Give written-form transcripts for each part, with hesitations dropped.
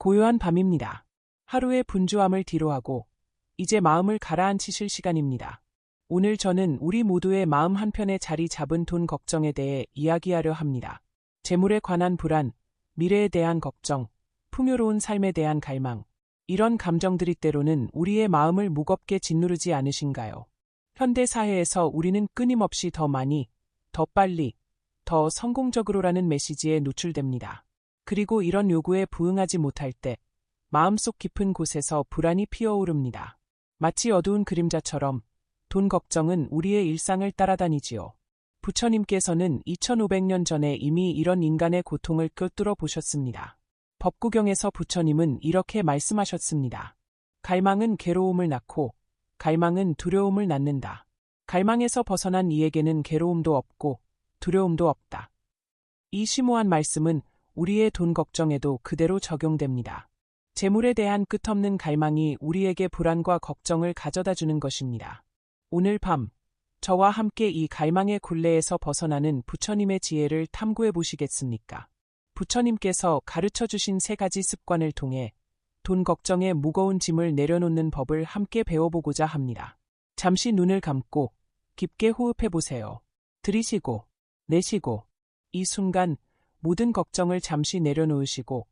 고요한 밤입니다. 하루의 분주함을 뒤로하고 이제 마음을 가라앉히실 시간입니다. 오늘 저는 우리 모두의 마음 한편에 자리 잡은 돈 걱정에 대해 이야기하려 합니다. 재물에 관한 불안, 미래에 대한 걱정, 풍요로운 삶에 대한 갈망, 이런 감정들이 때로는 우리의 마음을 무겁게 짓누르지 않으신가요? 현대 사회에서 우리는 끊임없이 더 많이, 더 빨리, 더 성공적으로라는 메시지에 노출됩니다. 그리고 이런 요구에 부응하지 못할 때 마음속 깊은 곳에서 불안이 피어오릅니다. 마치 어두운 그림자처럼 돈 걱정은 우리의 일상을 따라다니지요. 부처님께서는 2500년 전에 이미 이런 인간의 고통을 꿰뚫어 보셨습니다. 법구경에서 부처님은 이렇게 말씀하셨습니다. 갈망은 괴로움을 낳고 갈망은 두려움을 낳는다. 갈망에서 벗어난 이에게는 괴로움도 없고 두려움도 없다. 이 심오한 말씀은 우리의 돈 걱정에도 그대로 적용됩니다. 재물에 대한 끝없는 갈망이 우리에게 불안과 걱정을 가져다 주는 것입니다. 오늘 밤, 저와 함께 이 갈망의 굴레에서 벗어나는 부처님의 지혜를 탐구해 보시겠습니까? 부처님께서 가르쳐 주신 3가지 습관을 통해 돈 걱정의 무거운 짐을 내려놓는 법을 함께 배워보고자 합니다. 잠시 눈을 감고 깊게 호흡해 보세요. 들이쉬고 내쉬고 이 순간 모든 걱정을 잠시 내려놓으시고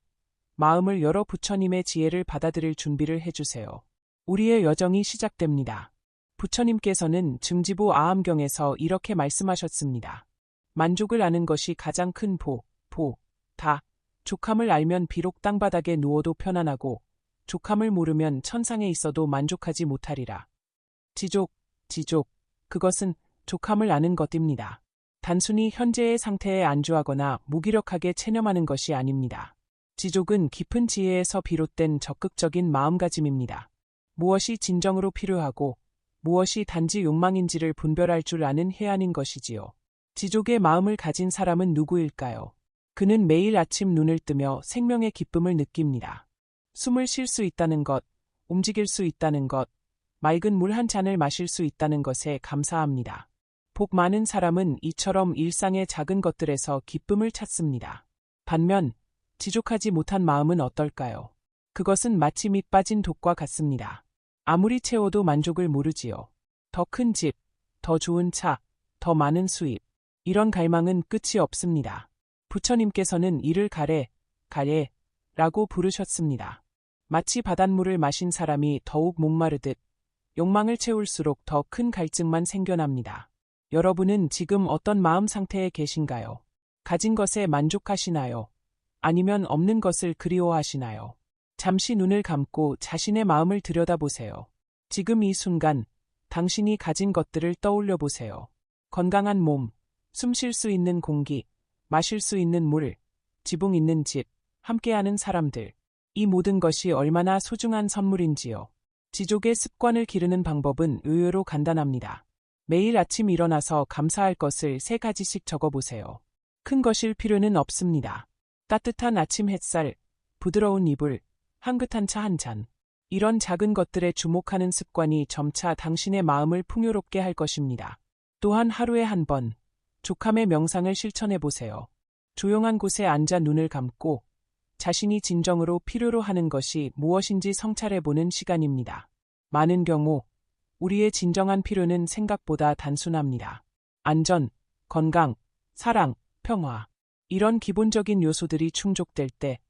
마음을 열어 부처님의 지혜를 받아들일 준비를 해주세요. 우리의 여정이 시작됩니다. 부처님께서는 증지부 아함경에서 이렇게 말씀하셨습니다. 만족을 아는 것이 가장 큰 다. 족함을 알면 비록 땅바닥에 누워도 편안하고 족함을 모르면 천상에 있어도 만족하지 못하리라. 지족, 그것은 족함을 아는 것입니다. 단순히 현재의 상태에 안주하거나 무기력하게 체념하는 것이 아닙니다. 지족은 깊은 지혜에서 비롯된 적극적인 마음가짐입니다. 무엇이 진정으로 필요하고 무엇이 단지 욕망인지를 분별할 줄 아는 해안인 것이지요. 지족의 마음을 가진 사람은 누구일까요? 그는 매일 아침 눈을 뜨며 생명의 기쁨을 느낍니다. 숨을 쉴 수 있다는 것, 움직일 수 있다는 것, 맑은 물 한 잔을 마실 수 있다는 것에 감사합니다. 복 많은 사람은 이처럼 일상의 작은 것들에서 기쁨을 찾습니다. 반면 지족하지 못한 마음은 어떨까요? 그것은 마치 밑 빠진 독과 같습니다. 아무리 채워도 만족을 모르지요. 더 큰 집, 더 좋은 차, 더 많은 수입. 이런 갈망은 끝이 없습니다. 부처님께서는 이를 가래라고 부르셨습니다. 마치 바닷물을 마신 사람이 더욱 목마르듯 욕망을 채울수록 더 큰 갈증만 생겨납니다. 여러분은 지금 어떤 마음 상태에 계신가요? 가진 것에 만족하시나요? 아니면 없는 것을 그리워하시나요? 잠시 눈을 감고 자신의 마음을 들여다보세요. 지금 이 순간 당신이 가진 것들을 떠올려 보세요. 건강한 몸, 숨 쉴 수 있는 공기, 마실 수 있는 물, 지붕 있는 집, 함께하는 사람들. 이 모든 것이 얼마나 소중한 선물인지요. 지족의 습관을 기르는 방법은 의외로 간단합니다. 매일 아침 일어나서 감사할 것을 3가지씩 적어보세요. 큰 것일 필요는 없습니다. 따뜻한 아침 햇살, 부드러운 이불, 향긋한 차 한 잔. 이런 작은 것들에 주목하는 습관이 점차 당신의 마음을 풍요롭게 할 것입니다. 또한 하루에 한 번, 족함의 명상을 실천해보세요. 조용한 곳에 앉아 눈을 감고 자신이 진정으로 필요로 하는 것이 무엇인지 성찰해보는 시간입니다. 많은 경우 우리의 진정한 필요는 생각보다 단순합니다. 안전, 건강, 사랑, 평화. 이런 기본적인 요소들이 충족될 때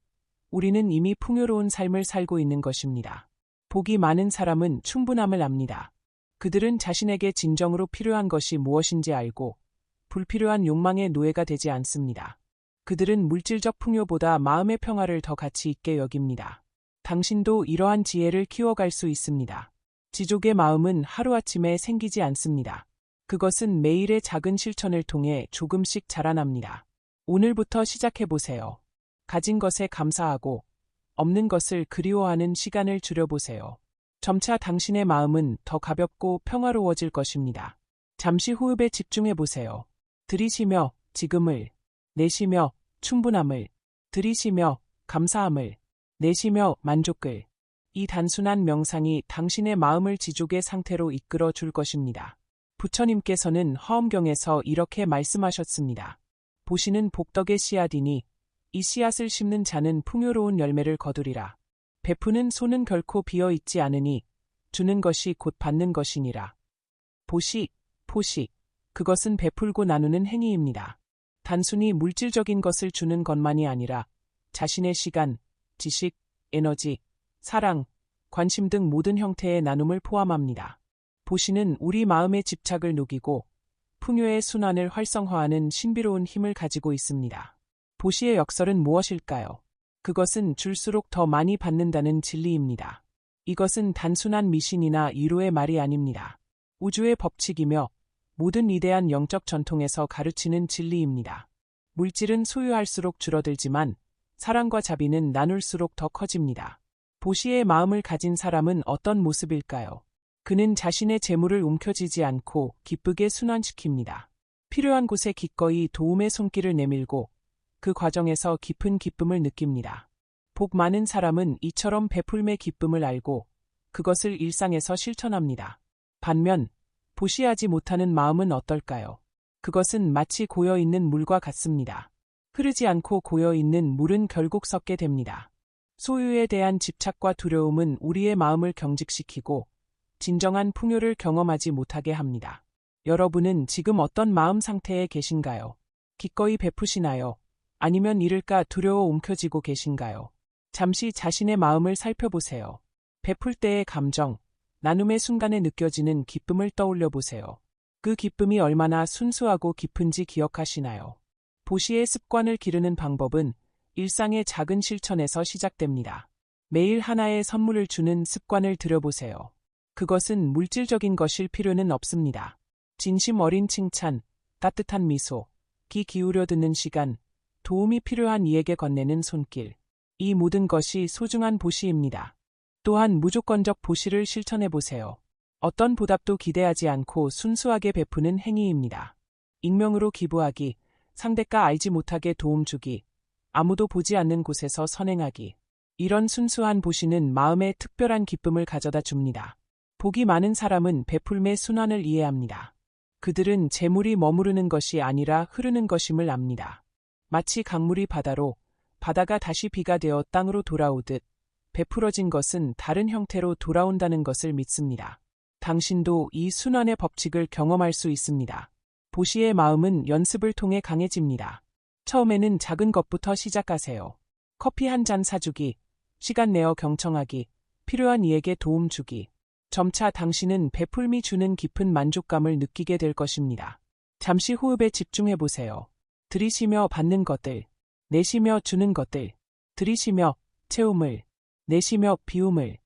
우리는 이미 풍요로운 삶을 살고 있는 것입니다. 복이 많은 사람은 충분함을 압니다. 그들은 자신에게 진정으로 필요한 것이 무엇인지 알고 불필요한 욕망의 노예가 되지 않습니다. 그들은 물질적 풍요보다 마음의 평화를 더 가치 있게 여깁니다. 당신도 이러한 지혜를 키워갈 수 있습니다. 지족의 마음은 하루아침에 생기지 않습니다. 그것은 매일의 작은 실천을 통해 조금씩 자라납니다. 오늘부터 시작해보세요. 가진 것에 감사하고 없는 것을 그리워하는 시간을 줄여보세요. 점차 당신의 마음은 더 가볍고 평화로워질 것입니다. 잠시 호흡에 집중해보세요. 들이쉬며 지금을, 내쉬며 충분함을, 들이쉬며 감사함을, 내쉬며 만족을. 이 단순한 명상이 당신의 마음을 지족의 상태로 이끌어 줄 것입니다. 부처님께서는 허엄경에서 이렇게 말씀하셨습니다. 보시는 복덕의 씨앗이니 이 씨앗을 심는 자는 풍요로운 열매를 거두리라. 베푸는 손은 결코 비어 있지 않으니 주는 것이 곧 받는 것이니라. 보시, 포시, 그것은 베풀고 나누는 행위입니다. 단순히 물질적인 것을 주는 것만이 아니라 자신의 시간, 지식, 에너지, 사랑, 관심 등 모든 형태의 나눔을 포함합니다. 보시는 우리 마음의 집착을 녹이고 풍요의 순환을 활성화하는 신비로운 힘을 가지고 있습니다. 보시의 역설은 무엇일까요? 그것은 줄수록 더 많이 받는다는 진리입니다. 이것은 단순한 미신이나 이론의 말이 아닙니다. 우주의 법칙이며 모든 위대한 영적 전통에서 가르치는 진리입니다. 물질은 소유할수록 줄어들지만 사랑과 자비는 나눌수록 더 커집니다. 보시의 마음을 가진 사람은 어떤 모습일까요? 그는 자신의 재물을 움켜쥐지 않고 기쁘게 순환시킵니다. 필요한 곳에 기꺼이 도움의 손길을 내밀고 그 과정에서 깊은 기쁨을 느낍니다. 복 많은 사람은 이처럼 베풀매 기쁨을 알고 그것을 일상에서 실천합니다. 반면 보시하지 못하는 마음은 어떨까요? 그것은 마치 고여있는 물과 같습니다. 흐르지 않고 고여있는 물은 결국 썩게 됩니다. 소유에 대한 집착과 두려움은 우리의 마음을 경직시키고 진정한 풍요를 경험하지 못하게 합니다. 여러분은 지금 어떤 마음 상태에 계신가요? 기꺼이 베푸시나요? 아니면 잃을까 두려워 움켜쥐고 계신가요? 잠시 자신의 마음을 살펴보세요. 베풀 때의 감정, 나눔의 순간에 느껴지는 기쁨을 떠올려 보세요. 그 기쁨이 얼마나 순수하고 깊은지 기억하시나요? 보시의 습관을 기르는 방법은 일상의 작은 실천에서 시작됩니다. 매일 하나의 선물을 주는 습관을 들여보세요. 그것은 물질적인 것일 필요는 없습니다. 진심 어린 칭찬, 따뜻한 미소, 귀 기울여 듣는 시간, 도움이 필요한 이에게 건네는 손길. 이 모든 것이 소중한 보시입니다. 또한 무조건적 보시를 실천해보세요. 어떤 보답도 기대하지 않고 순수하게 베푸는 행위입니다. 익명으로 기부하기, 상대가 알지 못하게 도움 주기, 아무도 보지 않는 곳에서 선행하기. 이런 순수한 보시는 마음에 특별한 기쁨을 가져다 줍니다. 복이 많은 사람은 베풀매 순환을 이해합니다. 그들은 재물이 머무르는 것이 아니라 흐르는 것임을 압니다. 마치 강물이 바다로, 바다가 다시 비가 되어 땅으로 돌아오듯 베풀어진 것은 다른 형태로 돌아온다는 것을 믿습니다. 당신도 이 순환의 법칙을 경험할 수 있습니다. 보시의 마음은 연습을 통해 강해집니다. 처음에는 작은 것부터 시작하세요. 커피 한 잔 사주기, 시간 내어 경청하기, 필요한 이에게 도움 주기. 점차 당신은 베풀미 주는 깊은 만족감을 느끼게 될 것입니다. 잠시 호흡에 집중해 보세요. 들이쉬며 받는 것들, 내쉬며 주는 것들, 들이쉬며 채움을, 내쉬며 비움을.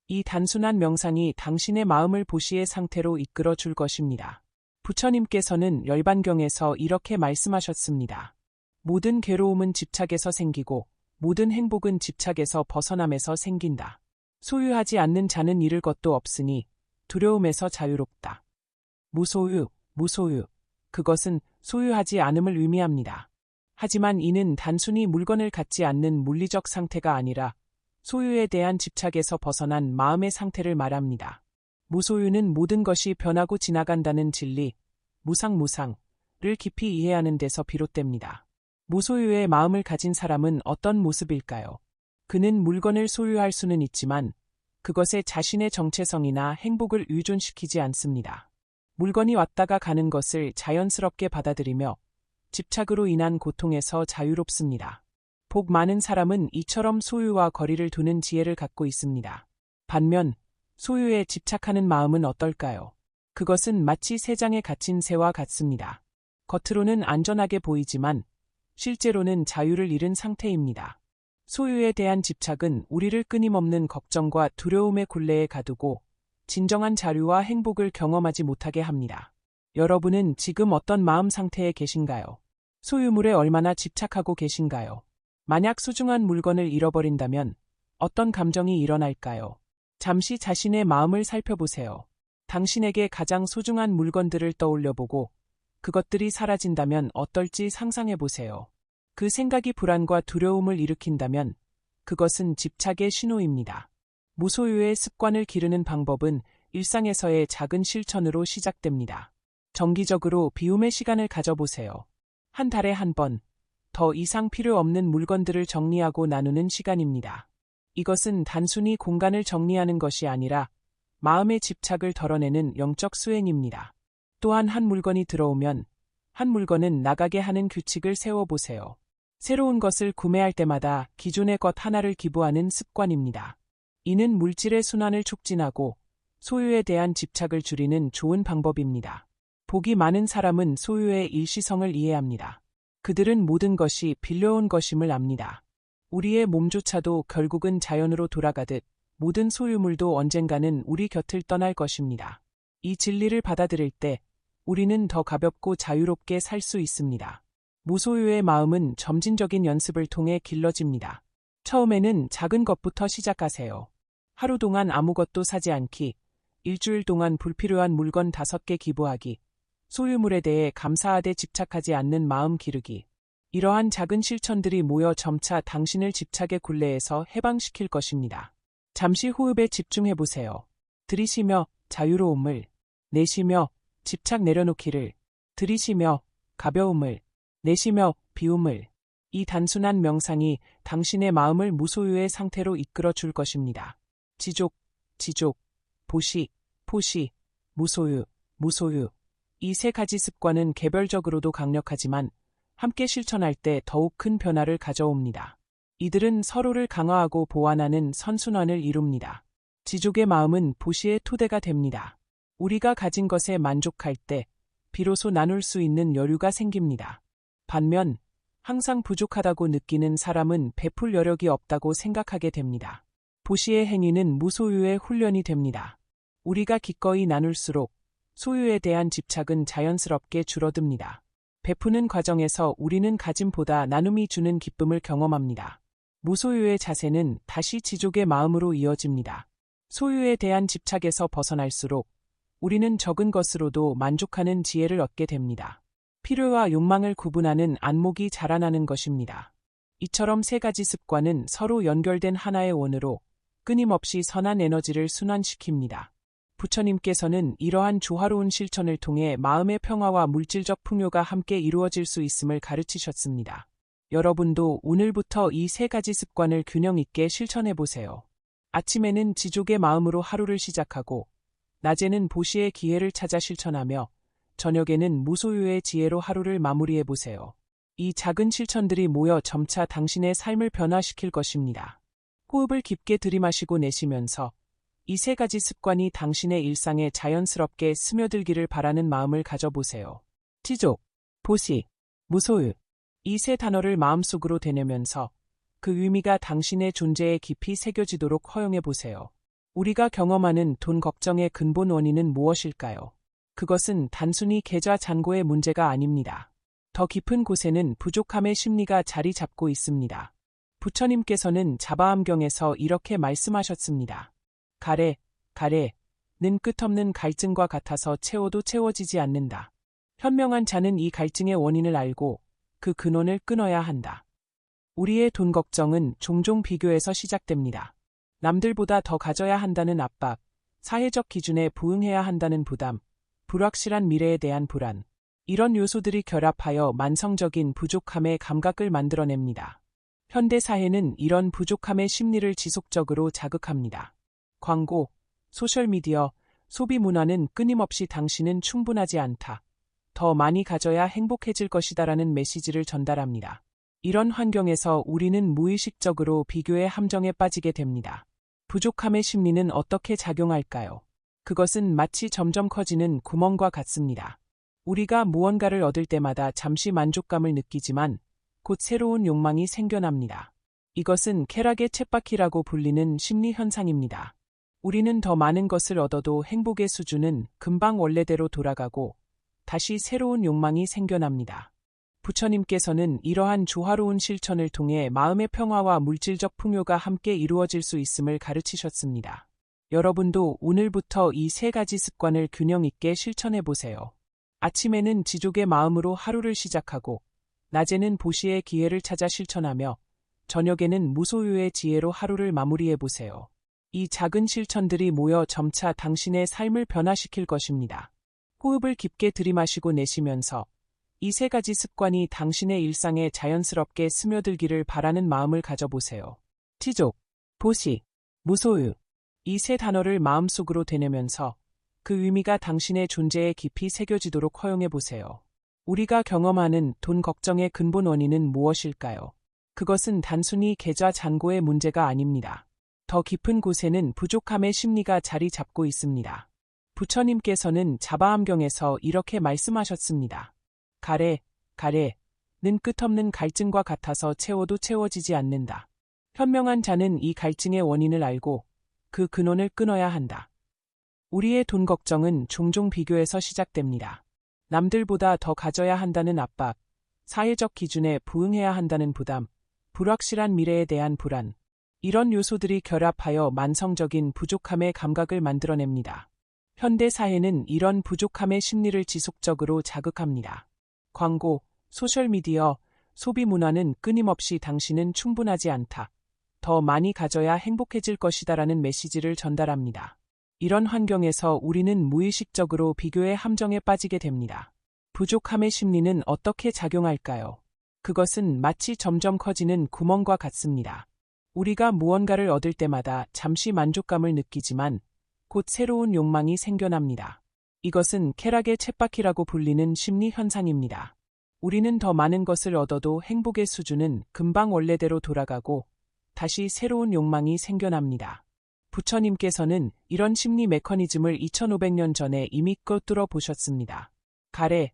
이 단순한 명상이 당신의 마음을 보시의 상태로 이끌어 줄 것입니다. 부처님께서는 열반경에서 이렇게 말씀하셨습니다. 모든 괴로움은 집착에서 생기고 모든 행복은 집착에서 벗어남에서 생긴다. 소유하지 않는 자는 잃을 것도 없으니 두려움에서 자유롭다. 무소유, 무소유. 그것은 소유하지 않음을 의미합니다. 하지만 이는 단순히 물건을 갖지 않는 물리적 상태가 아니라 소유에 대한 집착에서 벗어난 마음의 상태를 말합니다. 무소유는 모든 것이 변하고 지나간다는 진리, 무상무상을 깊이 이해하는 데서 비롯됩니다. 무소유의 마음을 가진 사람은 어떤 모습일까요? 그는 물건을 소유할 수는 있지만 그것에 자신의 정체성이나 행복을 의존시키지 않습니다. 물건이 왔다가 가는 것을 자연스럽게 받아들이며 집착으로 인한 고통에서 자유롭습니다. 복 많은 사람은 이처럼 소유와 거리를 두는 지혜를 갖고 있습니다. 반면 소유에 집착하는 마음은 어떨까요? 그것은 마치 새장에 갇힌 새와 같습니다. 겉으로는 안전하게 보이지만 실제로는 자유를 잃은 상태입니다. 소유에 대한 집착은 우리를 끊임없는 걱정과 두려움의 굴레에 가두고 진정한 자유와 행복을 경험하지 못하게 합니다. 여러분은 지금 어떤 마음 상태에 계신가요? 소유물에 얼마나 집착하고 계신가요? 만약 소중한 물건을 잃어버린다면 어떤 감정이 일어날까요? 잠시 자신의 마음을 살펴보세요. 당신에게 가장 소중한 물건들을 떠올려보고 그것들이 사라진다면 어떨지 상상해보세요. 그 생각이 불안과 두려움을 일으킨다면 그것은 집착의 신호입니다. 무소유의 습관을 기르는 방법은 일상에서의 작은 실천으로 시작됩니다. 정기적으로 비움의 시간을 가져보세요. 한 달에 한 번, 더 이상 필요 없는 물건들을 정리하고 나누는 시간입니다. 이것은 단순히 공간을 정리하는 것이 아니라 마음의 집착을 덜어내는 영적 수행입니다. 또한 한 물건이 들어오면 한 물건은 나가게 하는 규칙을 세워보세요. 새로운 것을 구매할 때마다 기존의 것 하나를 기부하는 습관입니다. 이는 물질의 순환을 촉진하고 소유에 대한 집착을 줄이는 좋은 방법입니다. 복이 많은 사람은 소유의 일시성을 이해합니다. 그들은 모든 것이 빌려온 것임을 압니다. 우리의 몸조차도 결국은 자연으로 돌아가듯 모든 소유물도 언젠가는 우리 곁을 떠날 것입니다. 이 진리를 받아들일 때 우리는 더 가볍고 자유롭게 살 수 있습니다. 무소유의 마음은 점진적인 연습을 통해 길러집니다. 처음에는 작은 것부터 시작하세요. 하루 동안 아무것도 사지 않기, 일주일 동안 불필요한 물건 5개 기부하기, 소유물에 대해 감사하되 집착하지 않는 마음 기르기. 이러한 작은 실천들이 모여 점차 당신을 집착의 굴레에서 해방시킬 것입니다. 잠시 호흡에 집중해보세요. 들이쉬며 자유로움을, 내쉬며 집착 내려놓기를, 들이쉬며 가벼움을, 내쉬며 비움을. 이 단순한 명상이 당신의 마음을 무소유의 상태로 이끌어 줄 것입니다. 지족, 보시, 포시, 무소유, 무소유. 이 3가지 습관은 개별적으로도 강력하지만 함께 실천할 때 더욱 큰 변화를 가져옵니다. 이들은 서로를 강화하고 보완하는 선순환을 이룹니다. 지족의 마음은 보시의 토대가 됩니다. 우리가 가진 것에 만족할 때 비로소 나눌 수 있는 여유가 생깁니다. 반면 항상 부족하다고 느끼는 사람은 베풀 여력이 없다고 생각하게 됩니다. 보시의 행위는 무소유의 훈련이 됩니다. 우리가 기꺼이 나눌수록 소유에 대한 집착은 자연스럽게 줄어듭니다. 베푸는 과정에서 우리는 가짐보다 나눔이 주는 기쁨을 경험합니다. 무소유의 자세는 다시 지족의 마음으로 이어집니다. 소유에 대한 집착에서 벗어날수록 우리는 적은 것으로도 만족하는 지혜를 얻게 됩니다. 필요와 욕망을 구분하는 안목이 자라나는 것입니다. 이처럼 3가지 습관은 서로 연결된 하나의 원으로 끊임없이 선한 에너지를 순환시킵니다. 부처님께서는 이러한 조화로운 실천을 통해 마음의 평화와 물질적 풍요가 함께 이루어질 수 있음을 가르치셨습니다. 여러분도 오늘부터 이 3가지 습관을 균형 있게 실천해보세요. 아침에는 지족의 마음으로 하루를 시작하고, 낮에는 보시의 기회를 찾아 실천하며, 저녁에는 무소유의 지혜로 하루를 마무리해보세요. 이 작은 실천들이 모여 점차 당신의 삶을 변화시킬 것입니다. 호흡을 깊게 들이마시고 내쉬면서 이 3가지 습관이 당신의 일상에 자연스럽게 스며들기를 바라는 마음을 가져보세요. 지족, 보시, 무소유. 이 3 단어를 마음속으로 되뇌면서 그 의미가 당신의 존재에 깊이 새겨지도록 허용해보세요. 우리가 경험하는 돈 걱정의 근본 원인은 무엇일까요? 그것은 단순히 계좌 잔고의 문제가 아닙니다. 더 깊은 곳에는 부족함의 심리가 자리 잡고 있습니다. 부처님께서는 자바암경에서 이렇게 말씀하셨습니다. 가래는 끝없는 갈증과 같아서 채워도 채워지지 않는다. 현명한 자는 이 갈증의 원인을 알고 그 근원을 끊어야 한다. 우리의 돈 걱정은 종종 비교에서 시작됩니다. 남들보다 더 가져야 한다는 압박, 사회적 기준에 부응해야 한다는 부담, 불확실한 미래에 대한 불안. 이런 요소들이 결합하여 만성적인 부족함의 감각을 만들어냅니다. 현대 사회는 이런 부족함의 심리를 지속적으로 자극합니다. 광고, 소셜미디어, 소비 문화는 끊임없이 당신은 충분하지 않다. 더 많이 가져야 행복해질 것이다라는 메시지를 전달합니다. 이런 환경에서 우리는 무의식적으로 비교의 함정에 빠지게 됩니다. 부족함의 심리는 어떻게 작용할까요? 그것은 마치 점점 커지는 구멍과 같습니다. 우리가 무언가를 얻을 때마다 잠시 만족감을 느끼지만 곧 새로운 욕망이 생겨납니다. 이것은 쾌락의 쳇바퀴라고 불리는 심리 현상입니다. 우리는 더 많은 것을 얻어도 행복의 수준은 금방 원래대로 돌아가고 다시 새로운 욕망이 생겨납니다. 부처님께서는 이러한 조화로운 실천을 통해 마음의 평화와 물질적 풍요가 함께 이루어질 수 있음을 가르치셨습니다. 여러분도 오늘부터 이 3가지 습관을 균형 있게 실천해보세요. 아침에는 지족의 마음으로 하루를 시작하고, 낮에는 보시의 기회를 찾아 실천하며, 저녁에는 무소유의 지혜로 하루를 마무리해보세요. 이 작은 실천들이 모여 점차 당신의 삶을 변화시킬 것입니다. 호흡을 깊게 들이마시고 내쉬면서 이 세 가지 습관이 당신의 일상에 자연스럽게 스며들기를 바라는 마음을 가져보세요. 지족, 보시, 무소유. 이 세 단어를 마음속으로 되뇌면서 그 의미가 당신의 존재에 깊이 새겨지도록 허용해보세요. 우리가 경험하는 돈 걱정의 근본 원인은 무엇일까요? 그것은 단순히 계좌 잔고의 문제가 아닙니다. 더 깊은 곳에는 부족함의 심리가 자리 잡고 있습니다. 부처님께서는 자바암경에서 이렇게 말씀하셨습니다. 가래는 끝없는 갈증과 같아서 채워도 채워지지 않는다. 현명한 자는 이 갈증의 원인을 알고 그 근원을 끊어야 한다. 우리의 돈 걱정은 종종 비교에서 시작됩니다. 남들보다 더 가져야 한다는 압박, 사회적 기준에 부응해야 한다는 부담, 불확실한 미래에 대한 불안. 이런 요소들이 결합하여 만성적인 부족함의 감각을 만들어냅니다. 현대 사회는 이런 부족함의 심리를 지속적으로 자극합니다. 광고, 소셜미디어, 소비 문화는 끊임없이 당신은 충분하지 않다. 더 많이 가져야 행복해질 것이다라는 메시지를 전달합니다. 이런 환경에서 우리는 무의식적으로 비교의 함정에 빠지게 됩니다. 부족함의 심리는 어떻게 작용할까요? 그것은 마치 점점 커지는 구멍과 같습니다. 우리가 무언가를 얻을 때마다 잠시 만족감을 느끼지만 곧 새로운 욕망이 생겨납니다. 이것은 쾌락의 쳇바퀴라고 불리는 심리 현상입니다. 우리는 더 많은 것을 얻어도 행복의 수준은 금방 원래대로 돌아가고 다시 새로운 욕망이 생겨납니다. 부처님께서는 이런 심리 메커니즘을 2500년 전에 이미 꿰뚫어 보셨습니다. 가래,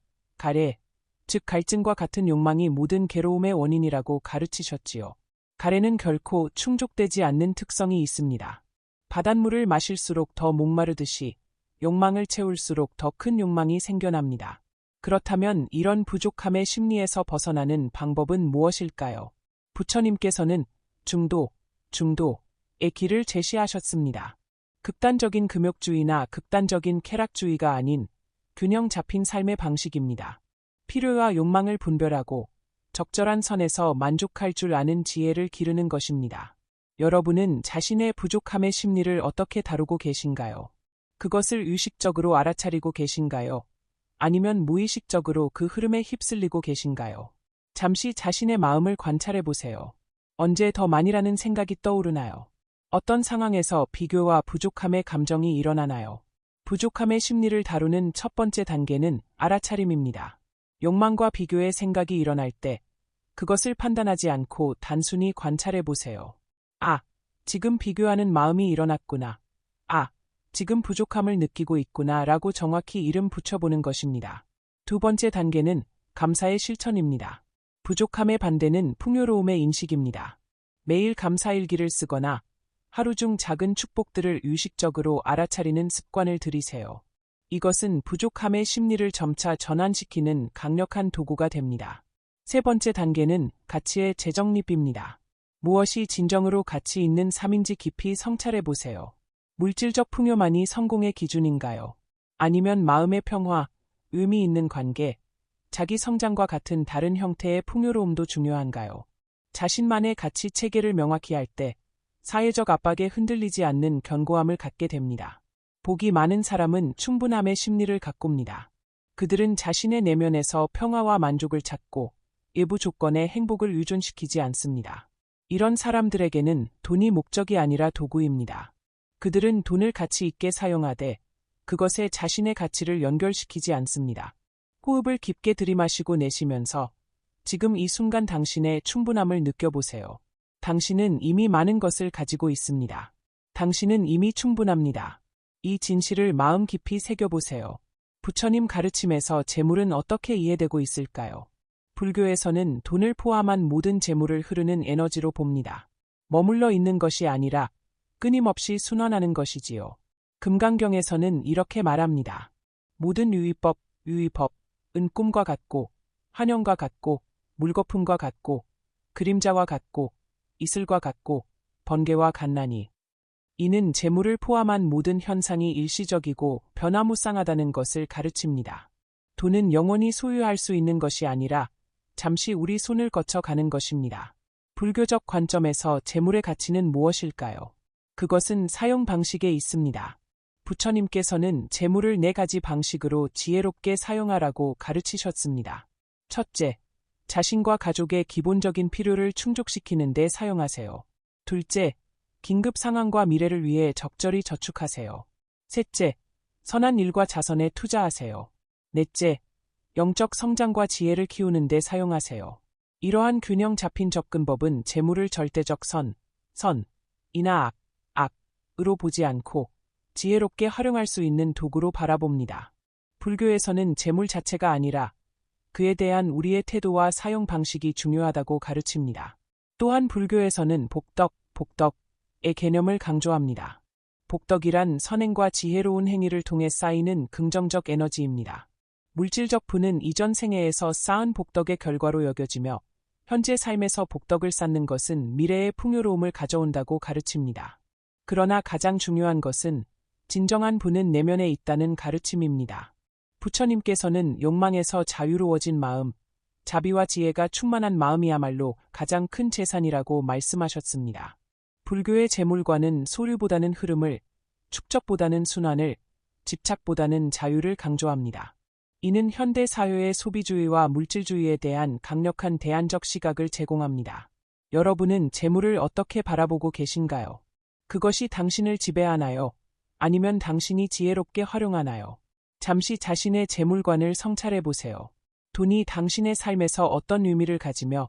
즉 갈증과 같은 욕망이 모든 괴로움의 원인이라고 가르치셨지요. 가래는 결코 충족되지 않는 특성이 있습니다. 바닷물을 마실수록 더 목마르듯이 욕망을 채울수록 더 큰 욕망이 생겨납니다. 그렇다면 이런 부족함의 심리에서 벗어나는 방법은 무엇일까요? 부처님께서는 중도의 길을 제시하셨습니다. 극단적인 금욕주의나 극단적인 쾌락주의가 아닌 균형 잡힌 삶의 방식입니다. 필요와 욕망을 분별하고 적절한 선에서 만족할 줄 아는 지혜를 기르는 것입니다. 여러분은 자신의 부족함의 심리를 어떻게 다루고 계신가요? 그것을 의식적으로 알아차리고 계신가요? 아니면 무의식적으로 그 흐름에 휩쓸리고 계신가요? 잠시 자신의 마음을 관찰해 보세요. 언제 더 많이라는 생각이 떠오르나요? 어떤 상황에서 비교와 부족함의 감정이 일어나나요? 부족함의 심리를 다루는 첫 번째 단계는 알아차림입니다. 욕망과 비교의 생각이 일어날 때 그것을 판단하지 않고 단순히 관찰해 보세요. 지금 비교하는 마음이 일어났구나. 지금 부족함을 느끼고 있구나 라고 정확히 이름 붙여보는 것입니다. 두 번째 단계는 감사의 실천입니다. 부족함의 반대는 풍요로움의 인식입니다. 매일 감사일기를 쓰거나 하루 중 작은 축복들을 의식적으로 알아차리는 습관을 들이세요. 이것은 부족함의 심리를 점차 전환시키는 강력한 도구가 됩니다. 세 번째 단계는 가치의 재정립입니다. 무엇이 진정으로 가치 있는 삶인지 깊이 성찰해 보세요. 물질적 풍요만이 성공의 기준인가요? 아니면 마음의 평화, 의미 있는 관계, 자기 성장과 같은 다른 형태의 풍요로움도 중요한가요? 자신만의 가치 체계를 명확히 할 때 사회적 압박에 흔들리지 않는 견고함을 갖게 됩니다. 복이 많은 사람은 충분함의 심리를 가꿉니다. 그들은 자신의 내면에서 평화와 만족을 찾고 외부 조건에 행복을 의존시키지 않습니다. 이런 사람들에게는 돈이 목적이 아니라 도구입니다. 그들은 돈을 가치 있게 사용하되 그것에 자신의 가치를 연결시키지 않습니다. 호흡을 깊게 들이마시고 내쉬면서 지금 이 순간 당신의 충분함을 느껴보세요. 당신은 이미 많은 것을 가지고 있습니다. 당신은 이미 충분합니다. 이 진실을 마음 깊이 새겨보세요. 부처님 가르침에서 재물은 어떻게 이해되고 있을까요? 불교에서는 돈을 포함한 모든 재물을 흐르는 에너지로 봅니다. 머물러 있는 것이 아니라 끊임없이 순환하는 것이지요. 금강경에서는 이렇게 말합니다. 모든 유의법은 꿈과 같고 환영과 같고 물거품과 같고 그림자와 같고 이슬과 같고 번개와 같나니 이는 재물을 포함한 모든 현상이 일시적이고 변화무쌍하다는 것을 가르칩니다. 돈은 영원히 소유할 수 있는 것이 아니라 잠시 우리 손을 거쳐 가는 것입니다. 불교적 관점에서 재물의 가치는 무엇일까요? 그것은 사용 방식에 있습니다. 부처님께서는 재물을 4가지 방식으로 지혜롭게 사용하라고 가르치셨습니다. 첫째, 자신과 가족의 기본적인 필요를 충족시키는 데 사용하세요. 둘째, 긴급 상황과 미래를 위해 적절히 저축하세요. 셋째, 선한 일과 자선에 투자하세요. 넷째, 영적 성장과 지혜를 키우는 데 사용하세요. 이러한 균형 잡힌 접근법은 재물을 절대적 선이나 악으로 보지 않고 지혜롭게 활용할 수 있는 도구로 바라봅니다. 불교에서는 재물 자체가 아니라 그에 대한 우리의 태도와 사용 방식이 중요하다고 가르칩니다. 또한 불교에서는 복덕의 개념을 강조합니다. 복덕이란 선행과 지혜로운 행위를 통해 쌓이는 긍정적 에너지입니다. 물질적 부는 이전 생애에서 쌓은 복덕의 결과로 여겨지며 현재 삶에서 복덕을 쌓는 것은 미래의 풍요로움을 가져온다고 가르칩니다. 그러나 가장 중요한 것은 진정한 부는 내면에 있다는 가르침입니다. 부처님께서는 욕망에서 자유로워진 마음, 자비와 지혜가 충만한 마음이야말로 가장 큰 재산이라고 말씀하셨습니다. 불교의 재물관은 소유보다는 흐름을, 축적보다는 순환을, 집착보다는 자유를 강조합니다. 이는 현대 사회의 소비주의와 물질주의에 대한 강력한 대안적 시각을 제공합니다. 여러분은 재물을 어떻게 바라보고 계신가요? 그것이 당신을 지배하나요? 아니면 당신이 지혜롭게 활용하나요? 잠시 자신의 재물관을 성찰해 보세요. 돈이 당신의 삶에서 어떤 의미를 가지며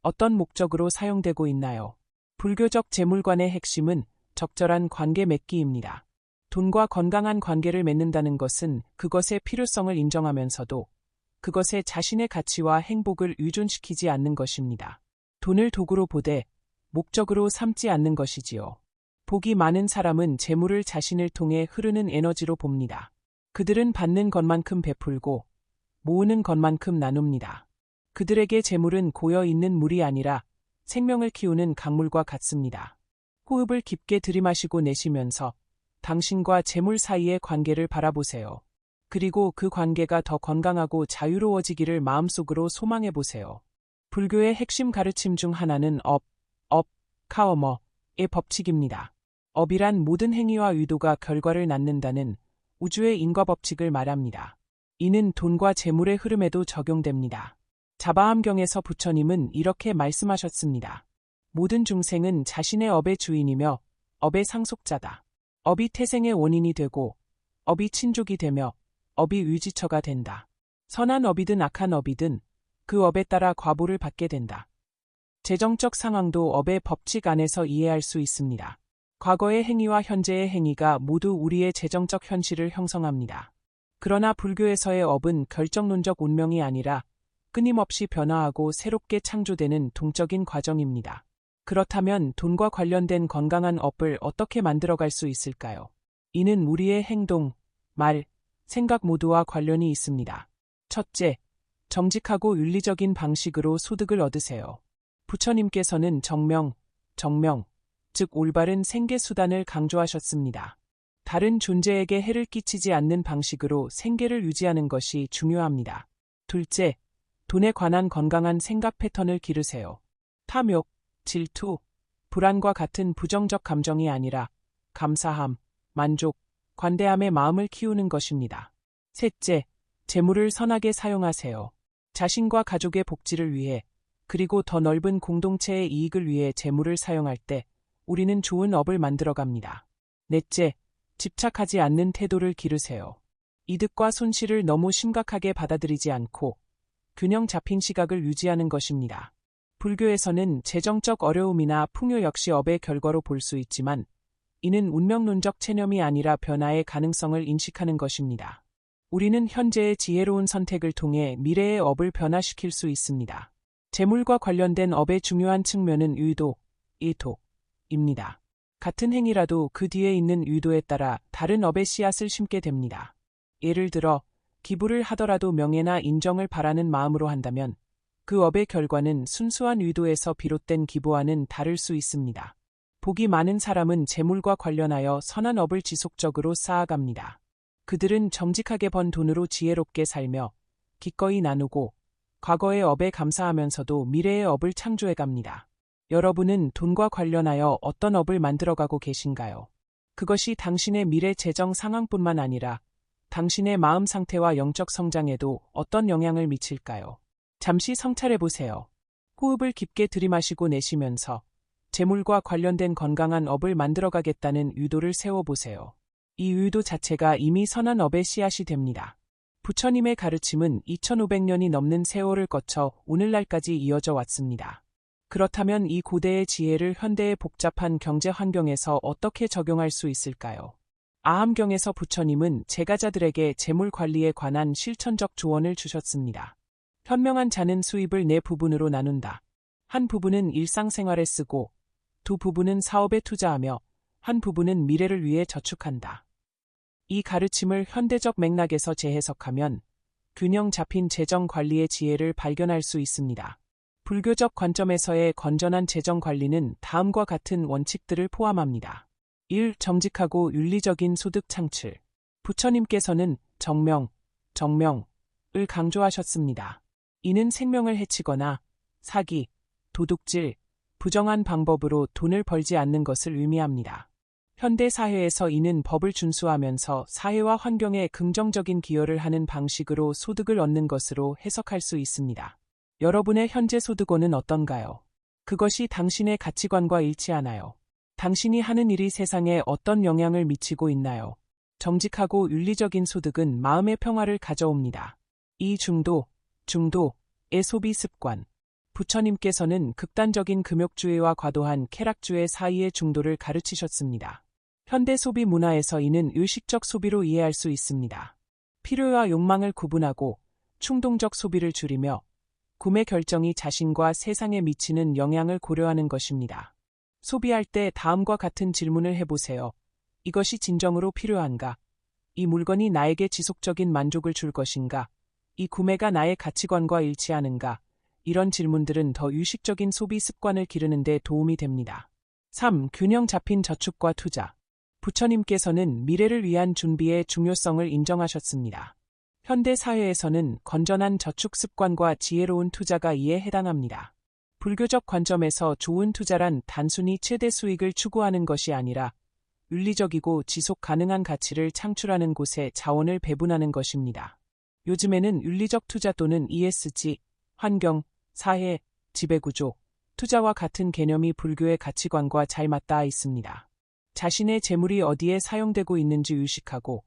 어떤 목적으로 사용되고 있나요? 불교적 재물관의 핵심은 적절한 관계 맺기입니다. 돈과 건강한 관계를 맺는다는 것은 그것의 필요성을 인정하면서도 그것에 자신의 가치와 행복을 의존시키지 않는 것입니다. 돈을 도구로 보되 목적으로 삼지 않는 것이지요. 복이 많은 사람은 재물을 자신을 통해 흐르는 에너지로 봅니다. 그들은 받는 것만큼 베풀고 모으는 것만큼 나눕니다. 그들에게 재물은 고여있는 물이 아니라 생명을 키우는 강물과 같습니다. 호흡을 깊게 들이마시고 내쉬면서 당신과 재물 사이의 관계를 바라보세요. 그리고 그 관계가 더 건강하고 자유로워지기를 마음속으로 소망해보세요. 불교의 핵심 가르침 중 하나는 카오머의 법칙입니다. 업이란 모든 행위와 의도가 결과를 낳는다는 우주의 인과법칙을 말합니다. 이는 돈과 재물의 흐름에도 적용됩니다. 자바함경에서 부처님은 이렇게 말씀하셨습니다. 모든 중생은 자신의 업의 주인이며 업의 상속자다. 업이 태생의 원인이 되고 업이 친족이 되며 업이 의지처가 된다. 선한 업이든 악한 업이든 그 업에 따라 과보를 받게 된다. 재정적 상황도 업의 법칙 안에서 이해할 수 있습니다. 과거의 행위와 현재의 행위가 모두 우리의 재정적 현실을 형성합니다. 그러나 불교에서의 업은 결정론적 운명이 아니라 끊임없이 변화하고 새롭게 창조되는 동적인 과정입니다. 그렇다면 돈과 관련된 건강한 업을 어떻게 만들어갈 수 있을까요? 이는 우리의 행동, 말, 생각 모두와 관련이 있습니다. 첫째, 정직하고 윤리적인 방식으로 소득을 얻으세요. 부처님께서는 정명, 즉 올바른 생계수단을 강조하셨습니다. 다른 존재에게 해를 끼치지 않는 방식으로 생계를 유지하는 것이 중요합니다. 둘째, 돈에 관한 건강한 생각 패턴을 기르세요. 탐욕, 질투, 불안과 같은 부정적 감정이 아니라 감사함, 만족, 관대함의 마음을 키우는 것입니다. 셋째, 재물을 선하게 사용하세요. 자신과 가족의 복지를 위해 그리고 더 넓은 공동체의 이익을 위해 재물을 사용할 때 우리는 좋은 업을 만들어갑니다. 넷째, 집착하지 않는 태도를 기르세요. 이득과 손실을 너무 심각하게 받아들이지 않고 균형 잡힌 시각을 유지하는 것입니다. 불교에서는 재정적 어려움이나 풍요 역시 업의 결과로 볼 수 있지만 이는 운명론적 체념이 아니라 변화의 가능성을 인식하는 것입니다. 우리는 현재의 지혜로운 선택을 통해 미래의 업을 변화시킬 수 있습니다. 재물과 관련된 업의 중요한 측면은 의도입니다. 같은 행위라도 그 뒤에 있는 의도에 따라 다른 업의 씨앗을 심게 됩니다. 예를 들어 기부를 하더라도 명예나 인정을 바라는 마음으로 한다면 그 업의 결과는 순수한 의도에서 비롯된 기부와는 다를 수 있습니다. 복이 많은 사람은 재물과 관련하여 선한 업을 지속적으로 쌓아갑니다. 그들은 정직하게 번 돈으로 지혜롭게 살며 기꺼이 나누고 과거의 업에 감사하면서도 미래의 업을 창조해갑니다. 여러분은 돈과 관련하여 어떤 업을 만들어가고 계신가요? 그것이 당신의 미래 재정 상황뿐만 아니라 당신의 마음 상태와 영적 성장에도 어떤 영향을 미칠까요? 잠시 성찰해 보세요. 호흡을 깊게 들이마시고 내쉬면서 재물과 관련된 건강한 업을 만들어가겠다는 의도를 세워보세요. 이 의도 자체가 이미 선한 업의 씨앗이 됩니다. 부처님의 가르침은 2500년이 넘는 세월을 거쳐 오늘날까지 이어져 왔습니다. 그렇다면 이 고대의 지혜를 현대의 복잡한 경제 환경에서 어떻게 적용할 수 있을까요? 아함경에서 부처님은 제가자들에게 재물 관리에 관한 실천적 조언을 주셨습니다. 현명한 자는 수입을 네 부분으로 나눈다. 한 부분은 일상생활에 쓰고, 두 부분은 사업에 투자하며, 한 부분은 미래를 위해 저축한다. 이 가르침을 현대적 맥락에서 재해석하면 균형 잡힌 재정 관리의 지혜를 발견할 수 있습니다. 불교적 관점에서의 건전한 재정 관리는 다음과 같은 원칙들을 포함합니다. 1. 정직하고 윤리적인 소득 창출. 부처님께서는 정명을 강조하셨습니다. 이는 생명을 해치거나 사기, 도둑질, 부정한 방법으로 돈을 벌지 않는 것을 의미합니다. 현대 사회에서 이는 법을 준수하면서 사회와 환경에 긍정적인 기여를 하는 방식으로 소득을 얻는 것으로 해석할 수 있습니다. 여러분의 현재 소득원은 어떤가요? 그것이 당신의 가치관과 일치하나요? 당신이 하는 일이 세상에 어떤 영향을 미치고 있나요? 정직하고 윤리적인 소득은 마음의 평화를 가져옵니다. 이 중도의 소비 습관. 부처님께서는 극단적인 금욕주의와 과도한 쾌락주의 사이의 중도를 가르치셨습니다. 현대 소비 문화에서 이는 의식적 소비로 이해할 수 있습니다. 필요와 욕망을 구분하고 충동적 소비를 줄이며 구매 결정이 자신과 세상에 미치는 영향을 고려하는 것입니다. 소비할 때 다음과 같은 질문을 해보세요. 이것이 진정으로 필요한가? 이 물건이 나에게 지속적인 만족을 줄 것인가? 이 구매가 나의 가치관과 일치하는가? 이런 질문들은 더 의식적인 소비 습관을 기르는 데 도움이 됩니다. 3. 균형 잡힌 저축과 투자. 부처님께서는 미래를 위한 준비의 중요성을 인정하셨습니다. 현대 사회에서는 건전한 저축 습관과 지혜로운 투자가 이에 해당합니다. 불교적 관점에서 좋은 투자란 단순히 최대 수익을 추구하는 것이 아니라 윤리적이고 지속 가능한 가치를 창출하는 곳에 자원을 배분하는 것입니다. 요즘에는 윤리적 투자 또는 ESG, 환경, 사회, 지배구조, 투자와 같은 개념이 불교의 가치관과 잘 맞닿아 있습니다. 자신의 재물이 어디에 사용되고 있는지 의식하고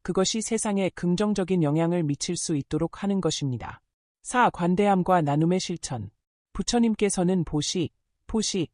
그것이 세상에 긍정적인 영향을 미칠 수 있도록 하는 것입니다. 4. 관대함과 나눔의 실천. 부처님께서는 포시의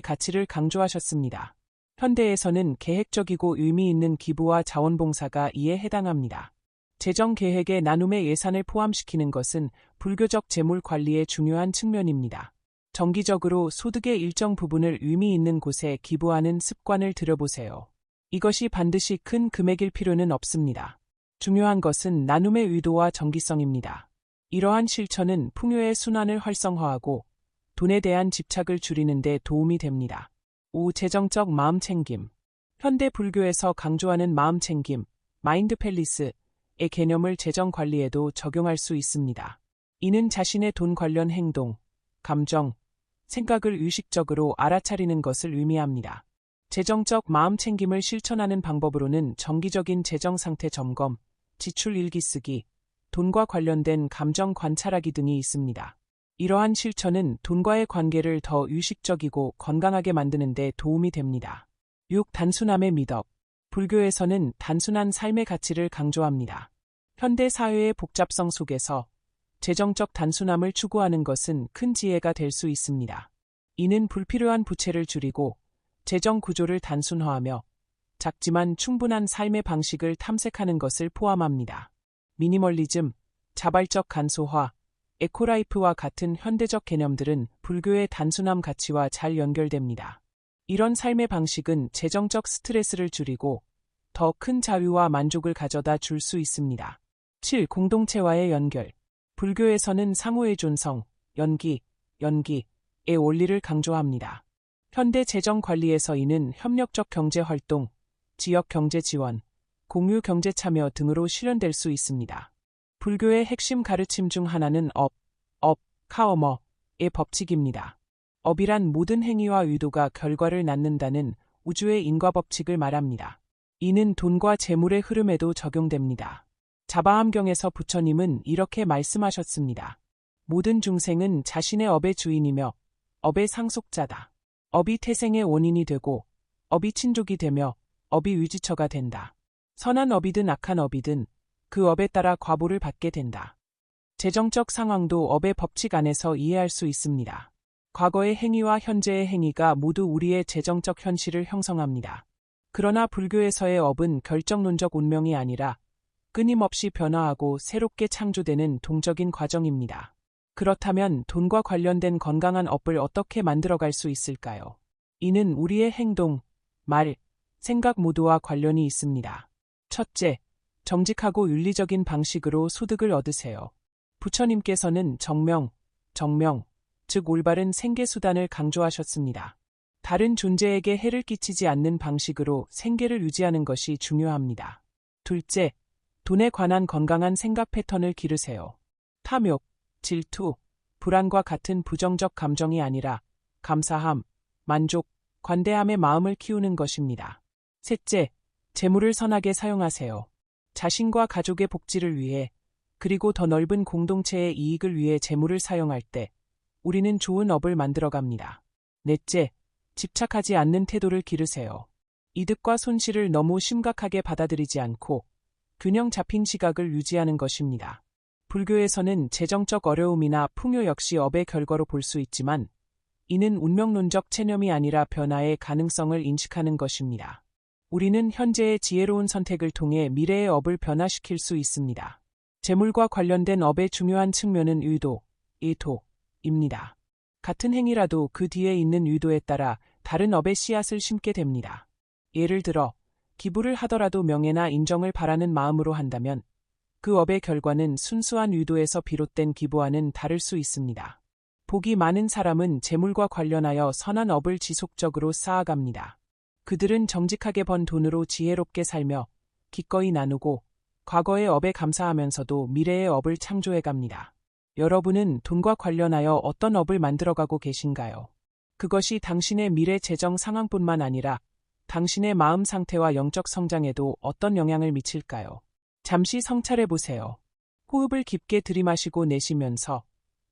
가치를 강조하셨습니다. 현대에서는 계획적이고 의미 있는 기부와 자원봉사가 이에 해당합니다. 재정 계획에 나눔의 예산을 포함시키는 것은 불교적 재물 관리의 중요한 측면입니다. 정기적으로 소득의 일정 부분을 의미 있는 곳에 기부하는 습관을 들여보세요. 이것이 반드시 큰 금액일 필요는 없습니다. 중요한 것은 나눔의 의도와 정기성입니다. 이러한 실천은 풍요의 순환을 활성화하고 돈에 대한 집착을 줄이는 데 도움이 됩니다. 5. 재정적 마음챙김. 현대 불교에서 강조하는 마음챙김, 마인드 팰리스의 개념을 재정 관리에도 적용할 수 있습니다. 이는 자신의 돈 관련 행동, 감정, 생각을 의식적으로 알아차리는 것을 의미합니다. 재정적 마음챙김을 실천하는 방법으로는 정기적인 재정 상태 점검, 지출 일기 쓰기, 돈과 관련된 감정 관찰하기 등이 있습니다. 이러한 실천은 돈과의 관계를 더 의식적이고 건강하게 만드는 데 도움이 됩니다. 6. 단순함의 미덕. 불교에서는 단순한 삶의 가치를 강조합니다. 현대 사회의 복잡성 속에서 재정적 단순함을 추구하는 것은 큰 지혜가 될 수 있습니다. 이는 불필요한 부채를 줄이고 재정 구조를 단순화하며 작지만 충분한 삶의 방식을 탐색하는 것을 포함합니다. 미니멀리즘, 자발적 간소화, 에코라이프와 같은 현대적 개념들은 불교의 단순함 가치와 잘 연결됩니다. 이런 삶의 방식은 재정적 스트레스를 줄이고 더 큰 자유와 만족을 가져다 줄 수 있습니다. 7. 공동체와의 연결. 불교에서는 상호의 존성, 연기의 원리를 강조합니다. 현대 재정 관리에서 이는 협력적 경제 활동, 지역 경제 지원, 공유 경제 참여 등으로 실현될 수 있습니다. 불교의 핵심 가르침 중 하나는 카오머의 법칙입니다. 업이란 모든 행위와 의도가 결과를 낳는다는 우주의 인과 법칙을 말합니다. 이는 돈과 재물의 흐름에도 적용됩니다. 자바함경에서 부처님은 이렇게 말씀하셨습니다. 모든 중생은 자신의 업의 주인이며 업의 상속자다. 업이 태생의 원인이 되고 업이 친족이 되며 업이 위지처가 된다. 선한 업이든 악한 업이든 그 업에 따라 과보를 받게 된다. 재정적 상황도 업의 법칙 안에서 이해할 수 있습니다. 과거의 행위와 현재의 행위가 모두 우리의 재정적 현실을 형성합니다. 그러나 불교에서의 업은 결정론적 운명이 아니라 끊임없이 변화하고 새롭게 창조되는 동적인 과정입니다. 그렇다면 돈과 관련된 건강한 업을 어떻게 만들어갈 수 있을까요? 이는 우리의 행동, 말, 생각 모두와 관련이 있습니다. 첫째, 정직하고 윤리적인 방식으로 소득을 얻으세요. 부처님께서는 정명, 즉 올바른 생계수단을 강조하셨습니다. 다른 존재에게 해를 끼치지 않는 방식으로 생계를 유지하는 것이 중요합니다. 둘째, 돈에 관한 건강한 생각 패턴을 기르세요. 탐욕, 질투, 불안과 같은 부정적 감정이 아니라 감사함, 만족, 관대함의 마음을 키우는 것입니다. 셋째, 재물을 선하게 사용하세요. 자신과 가족의 복지를 위해 그리고 더 넓은 공동체의 이익을 위해 재물을 사용할 때 우리는 좋은 업을 만들어갑니다. 넷째, 집착하지 않는 태도를 기르세요. 이득과 손실을 너무 심각하게 받아들이지 않고 균형 잡힌 시각을 유지하는 것입니다. 불교에서는 재정적 어려움이나 풍요 역시 업의 결과로 볼 수 있지만 이는 운명론적 체념이 아니라 변화의 가능성을 인식하는 것입니다. 우리는 현재의 지혜로운 선택을 통해 미래의 업을 변화시킬 수 있습니다. 재물과 관련된 업의 중요한 측면은 의도, 의도입니다. 같은 행위라도 그 뒤에 있는 의도에 따라 다른 업의 씨앗을 심게 됩니다. 예를 들어 기부를 하더라도 명예나 인정을 바라는 마음으로 한다면 그 업의 결과는 순수한 의도에서 비롯된 기부와는 다를 수 있습니다. 복이 많은 사람은 재물과 관련하여 선한 업을 지속적으로 쌓아갑니다. 그들은 정직하게 번 돈으로 지혜롭게 살며 기꺼이 나누고 과거의 업에 감사하면서도 미래의 업을 창조해갑니다. 여러분은 돈과 관련하여 어떤 업을 만들어가고 계신가요? 그것이 당신의 미래 재정 상황뿐만 아니라 당신의 마음 상태와 영적 성장에도 어떤 영향을 미칠까요? 잠시 성찰해보세요. 호흡을 깊게 들이마시고 내쉬면서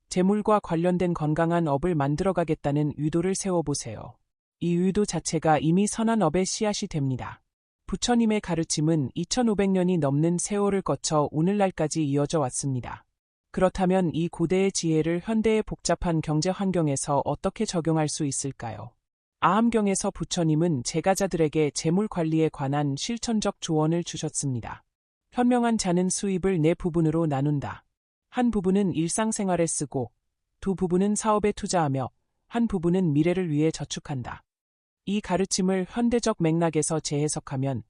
재물과 관련된 건강한 업을 만들어가겠다는 의도를 세워보세요. 이 의도 자체가 이미 선한 업의 씨앗이 됩니다. 부처님의 가르침은 2500년이 넘는 세월을 거쳐 오늘날까지 이어져 왔습니다. 그렇다면 이 고대의 지혜를 현대의 복잡한 경제 환경에서 어떻게 적용할 수 있을까요? 아함경에서 부처님은 제가자들에게 재물 관리에 관한 실천적 조언을 주셨습니다. 현명한 자는 수입을 네 부분으로 나눈다. 한 부분은 일상생활에 쓰고, 두 부분은 사업에 투자하며, 한 부분은 미래를 위해 저축한다. 이 가르침을 현대적 맥락에서 재해석하면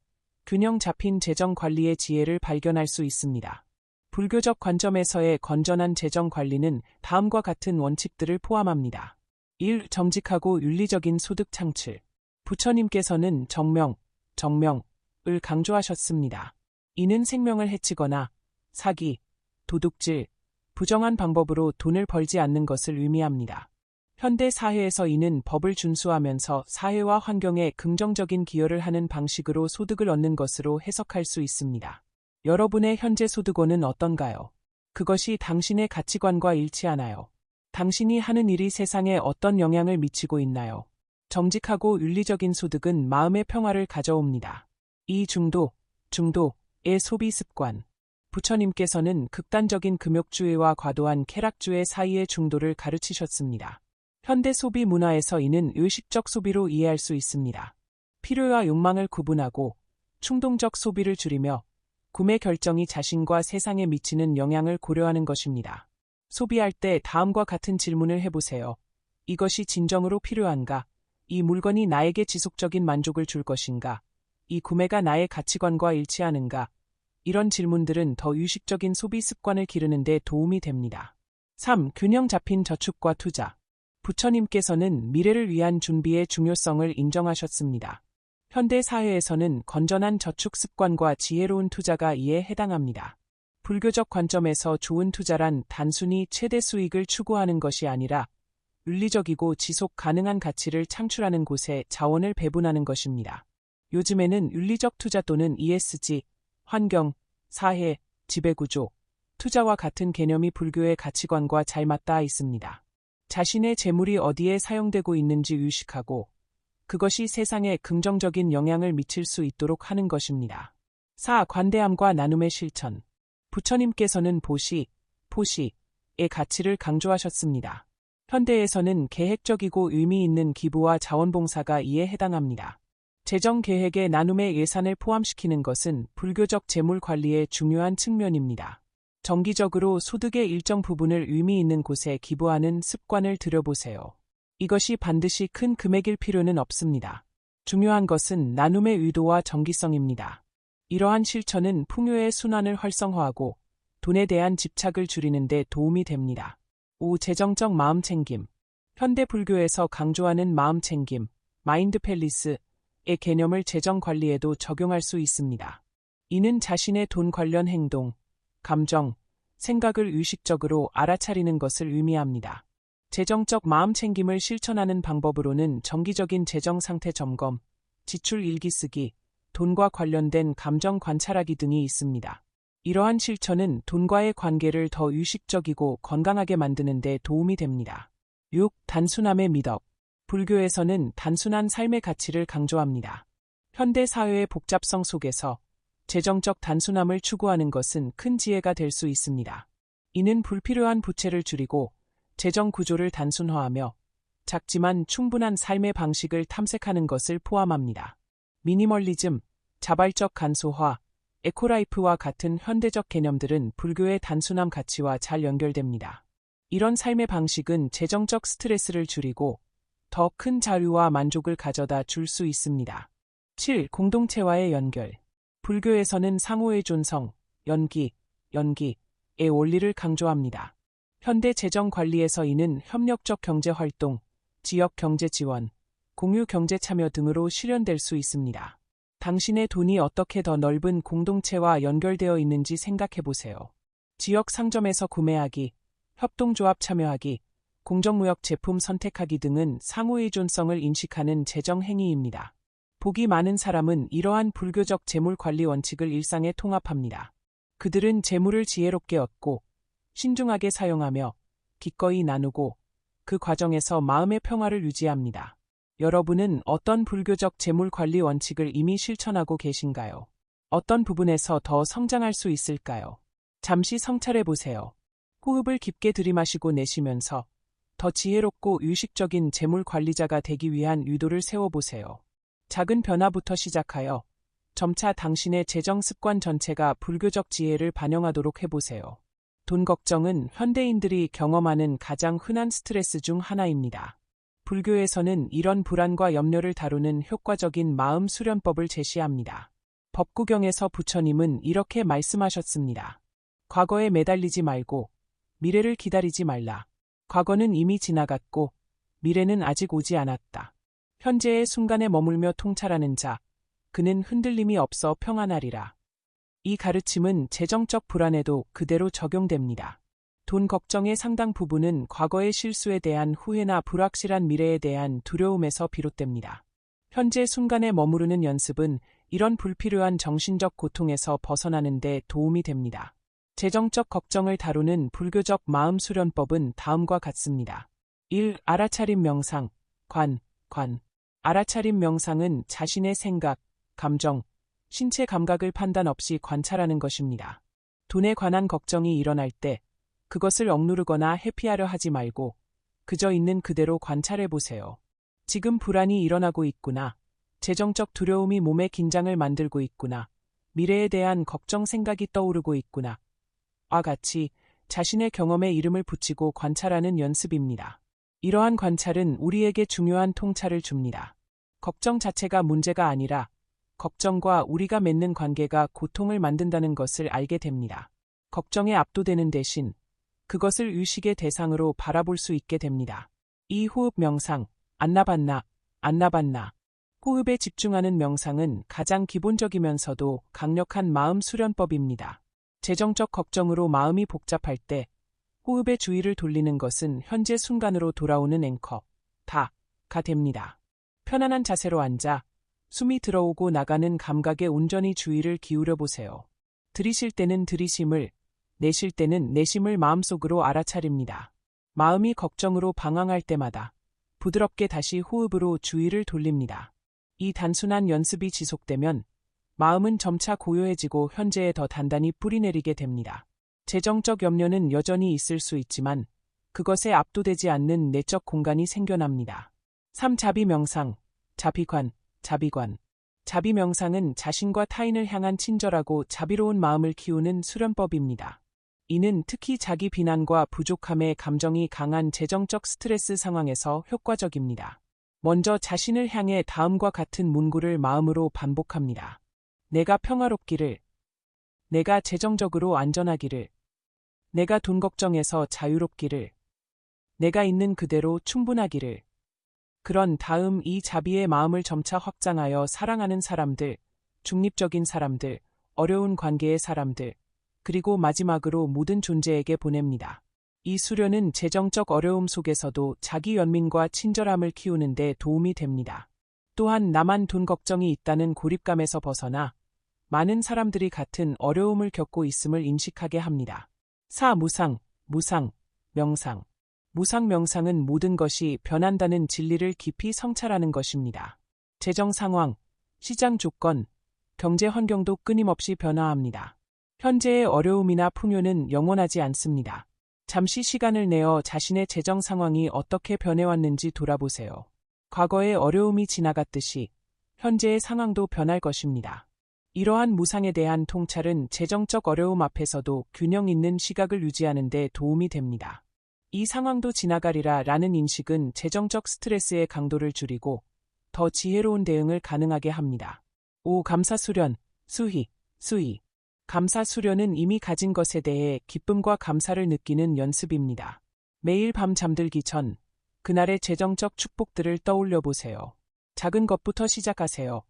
균형 잡힌 재정 관리의 지혜를 발견할 수 있습니다. 불교적 관점에서의 건전한 재정 관리는 다음과 같은 원칙들을 포함합니다. 1. 정직하고 윤리적인 소득 창출. 부처님께서는 정명을 강조하셨습니다. 이는 생명을 해치거나 사기, 도둑질, 부정한 방법으로 돈을 벌지 않는 것을 의미합니다. 현대 사회에서 이는 법을 준수하면서 사회와 환경에 긍정적인 기여를 하는 방식으로 소득을 얻는 것으로 해석할 수 있습니다. 여러분의 현재 소득원은 어떤가요? 그것이 당신의 가치관과 일치하나요? 당신이 하는 일이 세상에 어떤 영향을 미치고 있나요? 정직하고 윤리적인 소득은 마음의 평화를 가져옵니다. 이 중도의 소비 습관. 부처님께서는 극단적인 금욕주의와 과도한 쾌락주의 사이의 중도를 가르치셨습니다. 현대 소비 문화에서 이는 의식적 소비로 이해할 수 있습니다. 필요와 욕망을 구분하고 충동적 소비를 줄이며 구매 결정이 자신과 세상에 미치는 영향을 고려하는 것입니다. 소비할 때 다음과 같은 질문을 해보세요. 이것이 진정으로 필요한가? 이 물건이 나에게 지속적인 만족을 줄 것인가? 이 구매가 나의 가치관과 일치하는가? 이런 질문들은 더 의식적인 소비 습관을 기르는 데 도움이 됩니다. 3. 균형 잡힌 저축과 투자. 부처님께서는 미래를 위한 준비의 중요성을 인정하셨습니다. 현대 사회에서는 건전한 저축 습관과 지혜로운 투자가 이에 해당합니다. 불교적 관점에서 좋은 투자란 단순히 최대 수익을 추구하는 것이 아니라 윤리적이고 지속 가능한 가치를 창출하는 곳에 자원을 배분하는 것입니다. 요즘에는 윤리적 투자 또는 ESG, 환경, 사회, 지배구조, 투자와 같은 개념이 불교의 가치관과 잘 맞닿아 있습니다. 자신의 재물이 어디에 사용되고 있는지 의식하고 그것이 세상에 긍정적인 영향을 미칠 수 있도록 하는 것입니다. 4. 관대함과 나눔의 실천. 부처님께서는 보시, 포시의 가치를 강조하셨습니다. 현대에서는 계획적이고 의미 있는 기부와 자원봉사가 이에 해당합니다. 재정 계획에 나눔의 예산을 포함시키는 것은 불교적 재물 관리의 중요한 측면입니다. 정기적으로 소득의 일정 부분을 의미 있는 곳에 기부하는 습관을 들여보세요. 이것이 반드시 큰 금액일 필요는 없습니다. 중요한 것은 나눔의 의도와 정기성입니다. 이러한 실천은 풍요의 순환을 활성화하고 돈에 대한 집착을 줄이는 데 도움이 됩니다. 5. 재정적 마음챙김. 현대 불교에서 강조하는 마음챙김, 마인드팰리스의 개념을 재정 관리에도 적용할 수 있습니다. 이는 자신의 돈 관련 행동, 감정, 생각을 의식적으로 알아차리는 것을 의미합니다. 재정적 마음챙김을 실천하는 방법으로는 정기적인 재정 상태 점검, 지출 일기 쓰기, 돈과 관련된 감정 관찰하기 등이 있습니다. 이러한 실천은 돈과의 관계를 더 의식적이고 건강하게 만드는 데 도움이 됩니다. 6. 단순함의 미덕. 불교에서는 단순한 삶의 가치를 강조합니다. 현대 사회의 복잡성 속에서 재정적 단순함을 추구하는 것은 큰 지혜가 될 수 있습니다. 이는 불필요한 부채를 줄이고 재정 구조를 단순화하며 작지만 충분한 삶의 방식을 탐색하는 것을 포함합니다. 미니멀리즘, 자발적 간소화, 에코라이프와 같은 현대적 개념들은 불교의 단순함 가치와 잘 연결됩니다. 이런 삶의 방식은 재정적 스트레스를 줄이고 더 큰 자유와 만족을 가져다 줄 수 있습니다. 7. 공동체와의 연결. 불교에서는 상호의 존성, 연기의 원리를 강조합니다. 현대 재정 관리에서 이는 협력적 경제 활동, 지역 경제 지원, 공유 경제 참여 등으로 실현될 수 있습니다. 당신의 돈이 어떻게 더 넓은 공동체와 연결되어 있는지 생각해 보세요. 지역 상점에서 구매하기, 협동조합 참여하기, 공정무역 제품 선택하기 등은 상호의존성을 인식하는 재정 행위입니다. 복이 많은 사람은 이러한 불교적 재물 관리 원칙을 일상에 통합합니다. 그들은 재물을 지혜롭게 얻고 신중하게 사용하며 기꺼이 나누고 그 과정에서 마음의 평화를 유지합니다. 여러분은 어떤 불교적 재물 관리 원칙을 이미 실천하고 계신가요? 어떤 부분에서 더 성장할 수 있을까요? 잠시 성찰해 보세요. 호흡을 깊게 들이마시고 내쉬면서 더 지혜롭고 의식적인 재물 관리자가 되기 위한 유도를 세워보세요. 작은 변화부터 시작하여 점차 당신의 재정 습관 전체가 불교적 지혜를 반영하도록 해보세요. 돈 걱정은 현대인들이 경험하는 가장 흔한 스트레스 중 하나입니다. 불교에서는 이런 불안과 염려를 다루는 효과적인 마음 수련법을 제시합니다. 법구경에서 부처님은 이렇게 말씀하셨습니다. 과거에 매달리지 말고 미래를 기다리지 말라. 과거는 이미 지나갔고 미래는 아직 오지 않았다. 현재의 순간에 머물며 통찰하는 자, 그는 흔들림이 없어 평안하리라. 이 가르침은 재정적 불안에도 그대로 적용됩니다. 돈 걱정의 상당 부분은 과거의 실수에 대한 후회나 불확실한 미래에 대한 두려움에서 비롯됩니다. 현재 순간에 머무르는 연습은 이런 불필요한 정신적 고통에서 벗어나는 데 도움이 됩니다. 재정적 걱정을 다루는 불교적 마음 수련법은 다음과 같습니다. 1. 알아차림 명상, 관. 알아차림 명상은 자신의 생각, 감정, 신체 감각을 판단 없이 관찰하는 것입니다. 돈에 관한 걱정이 일어날 때 그것을 억누르거나 회피하려 하지 말고 그저 있는 그대로 관찰해 보세요. 지금 불안이 일어나고 있구나. 재정적 두려움이 몸에 긴장을 만들고 있구나. 미래에 대한 걱정 생각이 떠오르고 있구나. 와 같이 자신의 경험에 이름을 붙이고 관찰하는 연습입니다. 이러한 관찰은 우리에게 중요한 통찰을 줍니다. 걱정 자체가 문제가 아니라 걱정과 우리가 맺는 관계가 고통을 만든다는 것을 알게 됩니다. 걱정에 압도되는 대신 그것을 의식의 대상으로 바라볼 수 있게 됩니다. 이 호흡 명상, 안나반나. 호흡에 집중하는 명상은 가장 기본적이면서도 강력한 마음 수련법입니다. 재정적 걱정으로 마음이 복잡할 때 호흡에 주의를 돌리는 것은 현재 순간으로 돌아오는 앵커, 가 됩니다. 편안한 자세로 앉아 숨이 들어오고 나가는 감각에 온전히 주의를 기울여 보세요. 들이쉴 때는 들이쉼을, 내쉴 때는 내심을 마음속으로 알아차립니다. 마음이 걱정으로 방황할 때마다 부드럽게 다시 호흡으로 주의를 돌립니다. 이 단순한 연습이 지속되면 마음은 점차 고요해지고 현재에 더 단단히 뿌리내리게 됩니다. 재정적 염려는 여전히 있을 수 있지만 그것에 압도되지 않는 내적 공간이 생겨납니다. 3. 자비 명상, 자비관, 자비관. 자비 명상은 자신과 타인을 향한 친절하고 자비로운 마음을 키우는 수련법입니다. 이는 특히 자기 비난과 부족함의 감정이 강한 재정적 스트레스 상황에서 효과적입니다. 먼저 자신을 향해 다음과 같은 문구를 마음으로 반복합니다. 내가 평화롭기를, 내가 재정적으로 안전하기를, 내가 돈 걱정에서 자유롭기를, 내가 있는 그대로 충분하기를. 그런 다음 이 자비의 마음을 점차 확장하여 사랑하는 사람들, 중립적인 사람들, 어려운 관계의 사람들, 그리고 마지막으로 모든 존재에게 보냅니다. 이 수련은 재정적 어려움 속에서도 자기 연민과 친절함을 키우는 데 도움이 됩니다. 또한 나만 돈 걱정이 있다는 고립감에서 벗어나 많은 사람들이 같은 어려움을 겪고 있음을 인식하게 합니다. 4. 무상, 명상. 무상 명상은 모든 것이 변한다는 진리를 깊이 성찰하는 것입니다. 재정 상황, 시장 조건, 경제 환경도 끊임없이 변화합니다. 현재의 어려움이나 풍요는 영원하지 않습니다. 잠시 시간을 내어 자신의 재정 상황이 어떻게 변해왔는지 돌아보세요. 과거의 어려움이 지나갔듯이 현재의 상황도 변할 것입니다. 이러한 무상에 대한 통찰은 재정적 어려움 앞에서도 균형 있는 시각을 유지하는 데 도움이 됩니다. 이 상황도 지나가리라 라는 인식은 재정적 스트레스의 강도를 줄이고 더 지혜로운 대응을 가능하게 합니다. 5. 감사 수련, 수희. 감사 수련은 이미 가진 것에 대해 기쁨과 감사를 느끼는 연습입니다. 매일 밤 잠들기 전 그날의 재정적 축복들을 떠올려 보세요. 작은 것부터 시작하세요.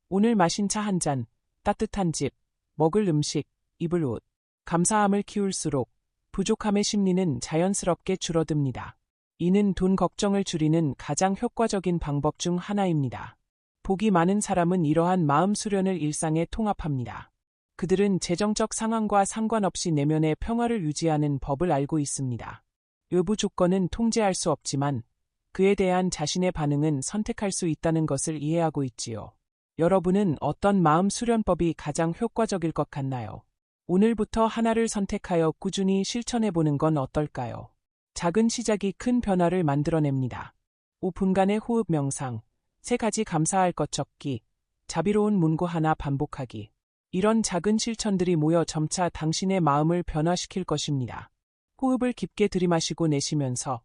오늘 마신 차 한 잔, 따뜻한 집, 먹을 음식, 입을 옷. 감사함을 키울수록 부족함의 심리는 자연스럽게 줄어듭니다. 이는 돈 걱정을 줄이는 가장 효과적인 방법 중 하나입니다. 복이 많은 사람은 이러한 마음 수련을 일상에 통합합니다. 그들은 재정적 상황과 상관없이 내면의 평화를 유지하는 법을 알고 있습니다. 외부 조건은 통제할 수 없지만 그에 대한 자신의 반응은 선택할 수 있다는 것을 이해하고 있지요. 여러분은 어떤 마음 수련법이 가장 효과적일 것 같나요? 오늘부터 하나를 선택하여 꾸준히 실천해보는 건 어떨까요? 작은 시작이 큰 변화를 만들어냅니다. 5분간의 호흡 명상, 3가지 감사할 것 적기, 자비로운 문구 하나 반복하기. 이런 작은 실천들이 모여 점차 당신의 마음을 변화시킬 것입니다. 호흡을 깊게 들이마시고 내쉬면서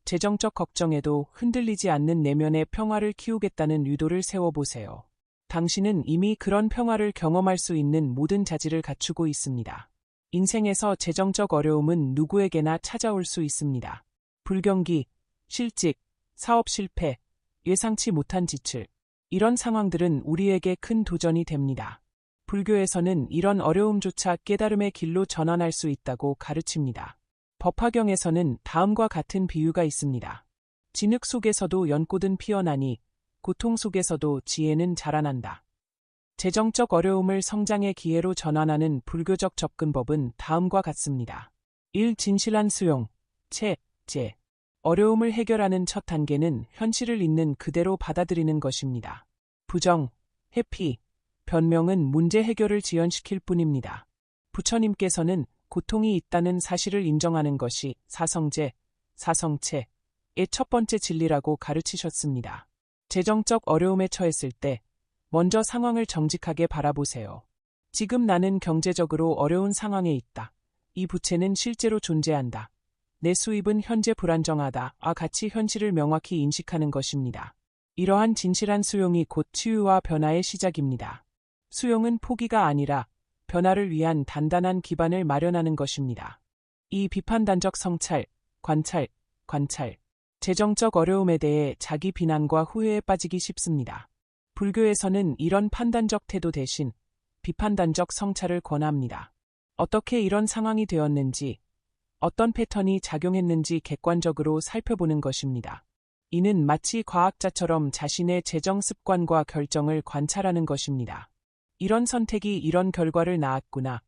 재정적 걱정에도 흔들리지 않는 내면의 평화를 키우겠다는 의도를 세워보세요. 당신은 이미 그런 평화를 경험할 수 있는 모든 자질을 갖추고 있습니다. 인생에서 재정적 어려움은 누구에게나 찾아올 수 있습니다. 불경기, 실직, 사업 실패, 예상치 못한 지출. 이런 상황들은 우리에게 큰 도전이 됩니다. 불교에서는 이런 어려움조차 깨달음의 길로 전환할 수 있다고 가르칩니다. 법화경에서는 다음과 같은 비유가 있습니다. 진흙 속에서도 연꽃은 피어나니 고통 속에서도 지혜는 자라난다. 재정적 어려움을 성장의 기회로 전환하는 불교적 접근법은 다음과 같습니다. 1. 진실한 수용, 제. 어려움을 해결하는 첫 단계는 현실을 있는 그대로 받아들이는 것입니다. 부정, 회피, 변명은 문제 해결을 지연시킬 뿐입니다. 부처님께서는 고통이 있다는 사실을 인정하는 것이 사성제의 첫 번째 진리라고 가르치셨습니다. 재정적 어려움에 처했을 때 먼저 상황을 정직하게 바라보세요. 지금 나는 경제적으로 어려운 상황에 있다. 이 부채는 실제로 존재한다. 내 수입은 현재 불안정하다와 같이 현실을 명확히 인식하는 것입니다. 이러한 진실한 수용이 곧 치유와 변화의 시작입니다. 수용은 포기가 아니라 변화를 위한 단단한 기반을 마련하는 것입니다. 이 비판단적 성찰, 관찰. 재정적 어려움에 대해 자기 비난과 후회에 빠지기 쉽습니다. 불교에서는 이런 판단적 태도 대신 비판단적 성찰을 권합니다. 어떻게 이런 상황이 되었는지, 어떤 패턴이 작용했는지 객관적으로 살펴보는 것입니다. 이는 마치 과학자처럼 자신의 재정 습관과 결정을 관찰하는 것입니다. 이런 선택이 이런 결과를 낳았구나.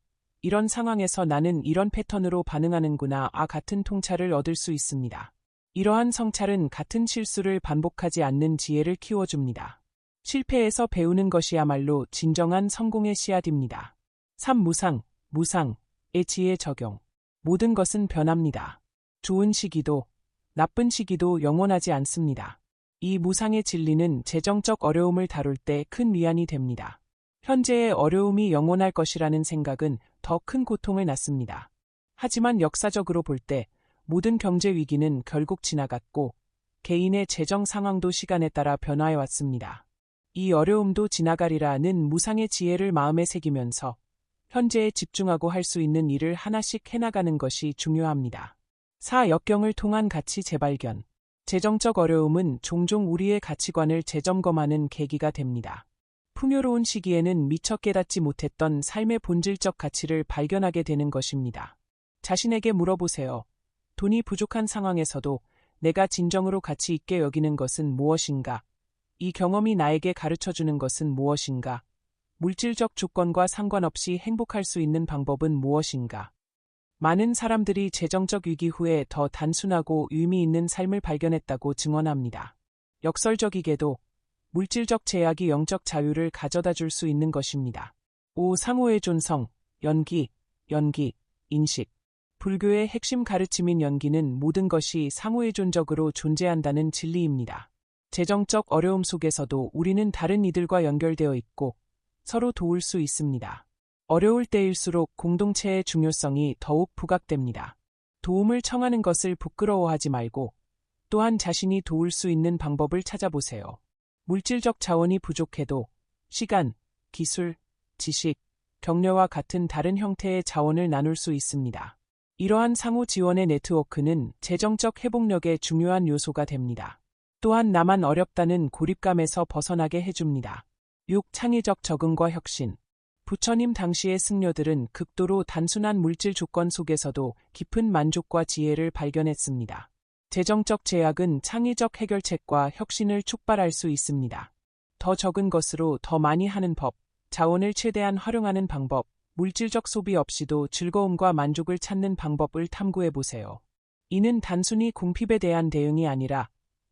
이런 상황에서 나는 이런 패턴으로 반응하는구나 같은 통찰을 얻을 수 있습니다. 이러한 성찰은 같은 실수를 반복하지 않는 지혜를 키워줍니다. 실패에서 배우는 것이야말로 진정한 성공의 씨앗입니다. 3. 무상의 지혜 적용. 모든 것은 변합니다. 좋은 시기도 나쁜 시기도 영원하지 않습니다. 이 무상의 진리는 재정적 어려움을 다룰 때 큰 위안이 됩니다. 현재의 어려움이 영원할 것이라는 생각은 더 큰 고통을 낳습니다. 하지만 역사적으로 볼 때 모든 경제 위기는 결국 지나갔고 개인의 재정 상황도 시간에 따라 변화해 왔습니다. 이 어려움도 지나가리라는 무상의 지혜를 마음에 새기면서 현재에 집중하고 할 수 있는 일을 하나씩 해나가는 것이 중요합니다. 4. 역경을 통한 가치 재발견. 재정적 어려움은 종종 우리의 가치관을 재점검하는 계기가 됩니다. 풍요로운 시기에는 미처 깨닫지 못했던 삶의 본질적 가치를 발견하게 되는 것입니다. 자신에게 물어보세요. 돈이 부족한 상황에서도 내가 진정으로 가치 있게 여기는 것은 무엇인가? 이 경험이 나에게 가르쳐주는 것은 무엇인가? 물질적 조건과 상관없이 행복할 수 있는 방법은 무엇인가? 많은 사람들이 재정적 위기 후에 더 단순하고 의미 있는 삶을 발견했다고 증언합니다. 역설적이게도 물질적 제약이 영적 자유를 가져다 줄 수 있는 것입니다. 5. 상호의 존성, 연기, 인식. 불교의 핵심 가르침인 연기는 모든 것이 상호의존적으로 존재한다는 진리입니다. 재정적 어려움 속에서도 우리는 다른 이들과 연결되어 있고 서로 도울 수 있습니다. 어려울 때일수록 공동체의 중요성이 더욱 부각됩니다. 도움을 청하는 것을 부끄러워하지 말고 또한 자신이 도울 수 있는 방법을 찾아보세요. 물질적 자원이 부족해도 시간, 기술, 지식, 격려와 같은 다른 형태의 자원을 나눌 수 있습니다. 이러한 상호 지원의 네트워크는 재정적 회복력의 중요한 요소가 됩니다. 또한 나만 어렵다는 고립감에서 벗어나게 해줍니다. 6. 창의적 적응과 혁신. 부처님 당시의 승려들은 극도로 단순한 물질 조건 속에서도 깊은 만족과 지혜를 발견했습니다. 재정적 제약은 창의적 해결책과 혁신을 촉발할 수 있습니다. 더 적은 것으로 더 많이 하는 법, 자원을 최대한 활용하는 방법, 물질적 소비 없이도 즐거움과 만족을 찾는 방법을 탐구해보세요. 이는 단순히 궁핍에 대한 대응이 아니라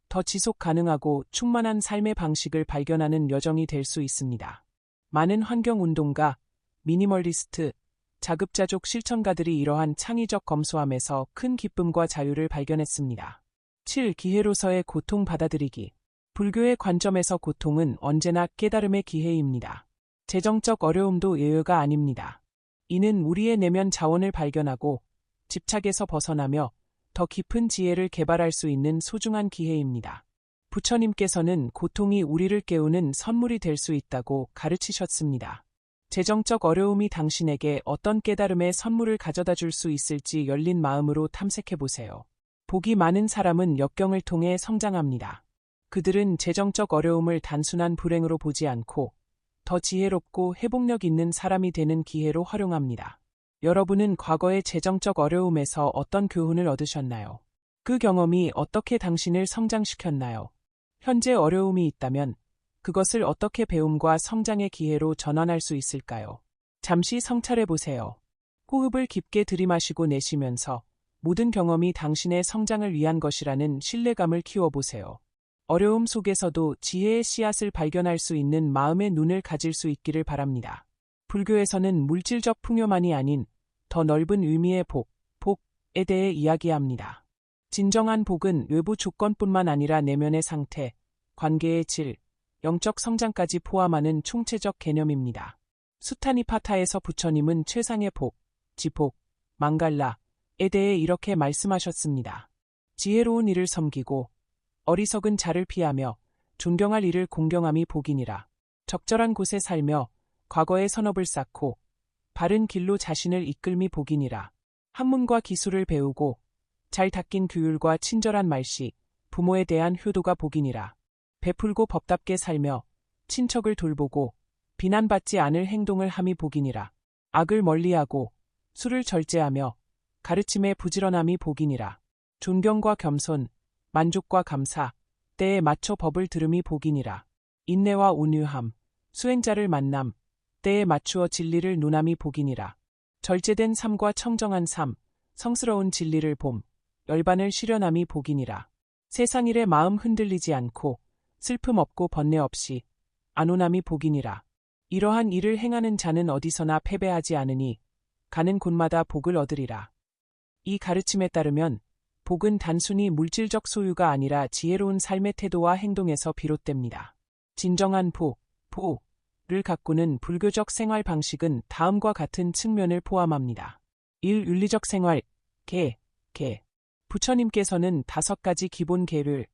더 지속 가능하고 충만한 삶의 방식을 발견하는 여정이 될 수 있습니다. 많은 환경운동가, 미니멀리스트, 자급자족 실천가들이 이러한 창의적 검소함에서 큰 기쁨과 자유를 발견했습니다. 7. 기회로서의 고통 받아들이기. 불교의 관점에서 고통은 언제나 깨달음의 기회입니다. 재정적 어려움도 예외가 아닙니다. 이는 우리의 내면 자원을 발견하고 집착에서 벗어나며 더 깊은 지혜를 개발할 수 있는 소중한 기회입니다. 부처님께서는 고통이 우리를 깨우는 선물이 될 수 있다고 가르치셨습니다. 재정적 어려움이 당신에게 어떤 깨달음의 선물을 가져다 줄 수 있을지 열린 마음으로 탐색해보세요. 복이 많은 사람은 역경을 통해 성장합니다. 그들은 재정적 어려움을 단순한 불행으로 보지 않고 더 지혜롭고 회복력 있는 사람이 되는 기회로 활용합니다. 여러분은 과거의 재정적 어려움에서 어떤 교훈을 얻으셨나요? 그 경험이 어떻게 당신을 성장시켰나요? 현재 어려움이 있다면 그것을 어떻게 배움과 성장의 기회로 전환할 수 있을까요? 잠시 성찰해보세요. 호흡을 깊게 들이마시고 내쉬면서 모든 경험이 당신의 성장을 위한 것이라는 신뢰감을 키워보세요. 어려움 속에서도 지혜의 씨앗을 발견할 수 있는 마음의 눈을 가질 수 있기를 바랍니다. 불교에서는 물질적 풍요만이 아닌 더 넓은 의미의 복에 대해 이야기합니다. 진정한 복은 외부 조건뿐만 아니라 내면의 상태, 관계의 질, 영적 성장까지 포함하는 총체적 개념입니다. 수타니파타에서 부처님은 최상의 복, 지복, 망갈라에 대해 이렇게 말씀하셨습니다. 지혜로운 이를 섬기고 어리석은 자를 피하며 존경할 이를 공경함이 복이니라. 적절한 곳에 살며 과거의 선업을 쌓고 바른 길로 자신을 이끌미 복이니라. 학문과 기술을 배우고 잘 닦인 규율과 친절한 말씨, 부모에 대한 효도가 복이니라. 베풀고 법답게 살며 친척을 돌보고 비난받지 않을 행동을 함이 복이니라. 악을 멀리하고 술을 절제하며 가르침에 부지런함이 복이니라. 존경과 겸손, 만족과 감사, 때에 맞춰 법을 들음이 복이니라. 인내와 온유함, 수행자를 만남, 때에 맞추어 진리를 논함이 복이니라. 절제된 삶과 청정한 삶, 성스러운 진리를 봄, 열반을 실현함이 복이니라. 세상 일에 마음 흔들리지 않고 슬픔 없고 번뇌 없이 안온함이 복이니라. 이러한 일을 행하는 자는 어디서나 패배하지 않으니 가는 곳마다 복을 얻으리라. 이 가르침에 따르면 복은 단순히 물질적 소유가 아니라 지혜로운 삶의 태도와 행동에서 비롯됩니다. 진정한 보를 가꾸는 불교적 생활 방식은 다음과 같은 측면을 포함합니다. 1. 윤리적 생활, 계. 부처님께서는 5가지 기본 계를,